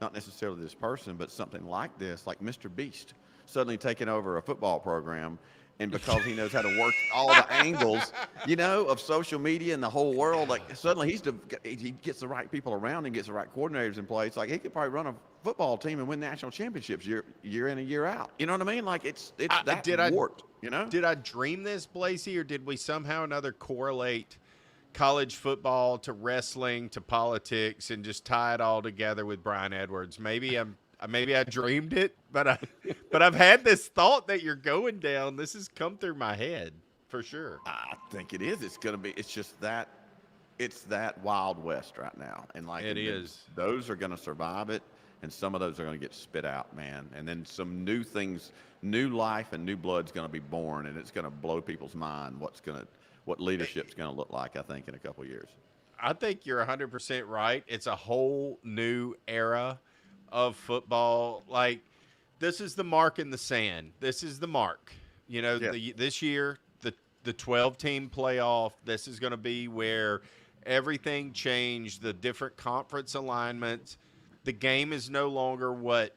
not necessarily this person, but something like this, like Mr. Beast, suddenly taking over a football program. And because he knows how to work all the angles, of social media and the whole world, like suddenly he gets the right people around and gets the right coordinators in place. Like he could probably run a football team and win national championships year in and year out. You know what I mean? Like it's warped, Did I dream this, Blasi, or did we somehow or another correlate college football to wrestling to politics and just tie it all together with Brian Edwards? Maybe I dreamed it, but I've had this thought that you're going down. This has come through my head for sure. I think it is. It's just that it's that Wild West right now, and It is. Those are going to survive it, and some of those are going to get spit out, man. And then some new things, new life, and new blood's going to be born, and it's going to blow people's mind. What leadership's going to look like, I think, in a couple of years. I think you're 100% right. It's a whole new era of football. Like, this is the mark in the sand. This is the mark. This year, the 12-team playoff, this is going to be where everything changed, the different conference alignments. The game is no longer what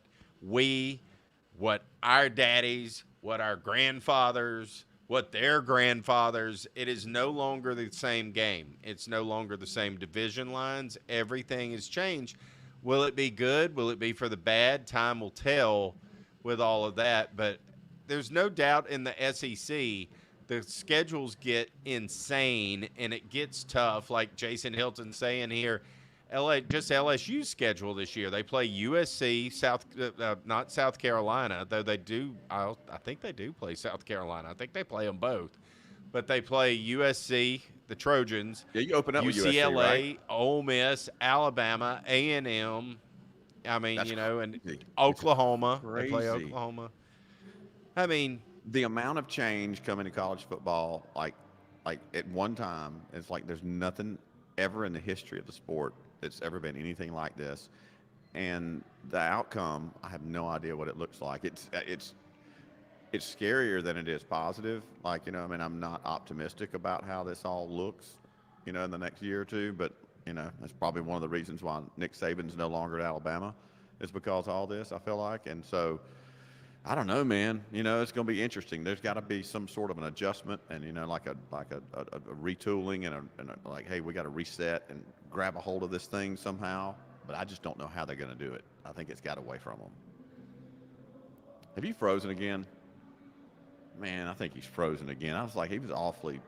our daddies, what our grandfathers, what their grandfathers. It is no longer the same game. It's no longer the same division lines. Everything has changed. Will it be good? Will it be for the bad? Time will tell with all of that. But there's no doubt in the SEC, the schedules get insane and it gets tough. Like Jason Hilton saying here, LSU's schedule this year. They play USC, not South Carolina, though they do. I think they do play South Carolina. I think they play them both, but they play USC, the Trojans. Yeah, you open up with UCLA, USC, right? Ole Miss, Alabama, A&M. I mean, That's and crazy. Oklahoma. Crazy. They play Oklahoma. I mean, The amount of change coming to college football, like at one time, it's like there's nothing ever in the history of the sport that's ever been anything like this. And the outcome, I have no idea what it looks like. It's scarier than it is positive. Like, I mean, I'm not optimistic about how this all looks, in the next year or two. But, that's probably one of the reasons why Nick Saban's no longer at Alabama, is because of all this, I feel like. And so, I don't know, man. It's going to be interesting. There's got to be some sort of an adjustment, and like a retooling, and like, hey, we got to reset and grab a hold of this thing somehow. But I just don't know how they're going to do it. I think it's got away from them. Have you frozen again? Man, I think he's frozen again. I was like, he was awfully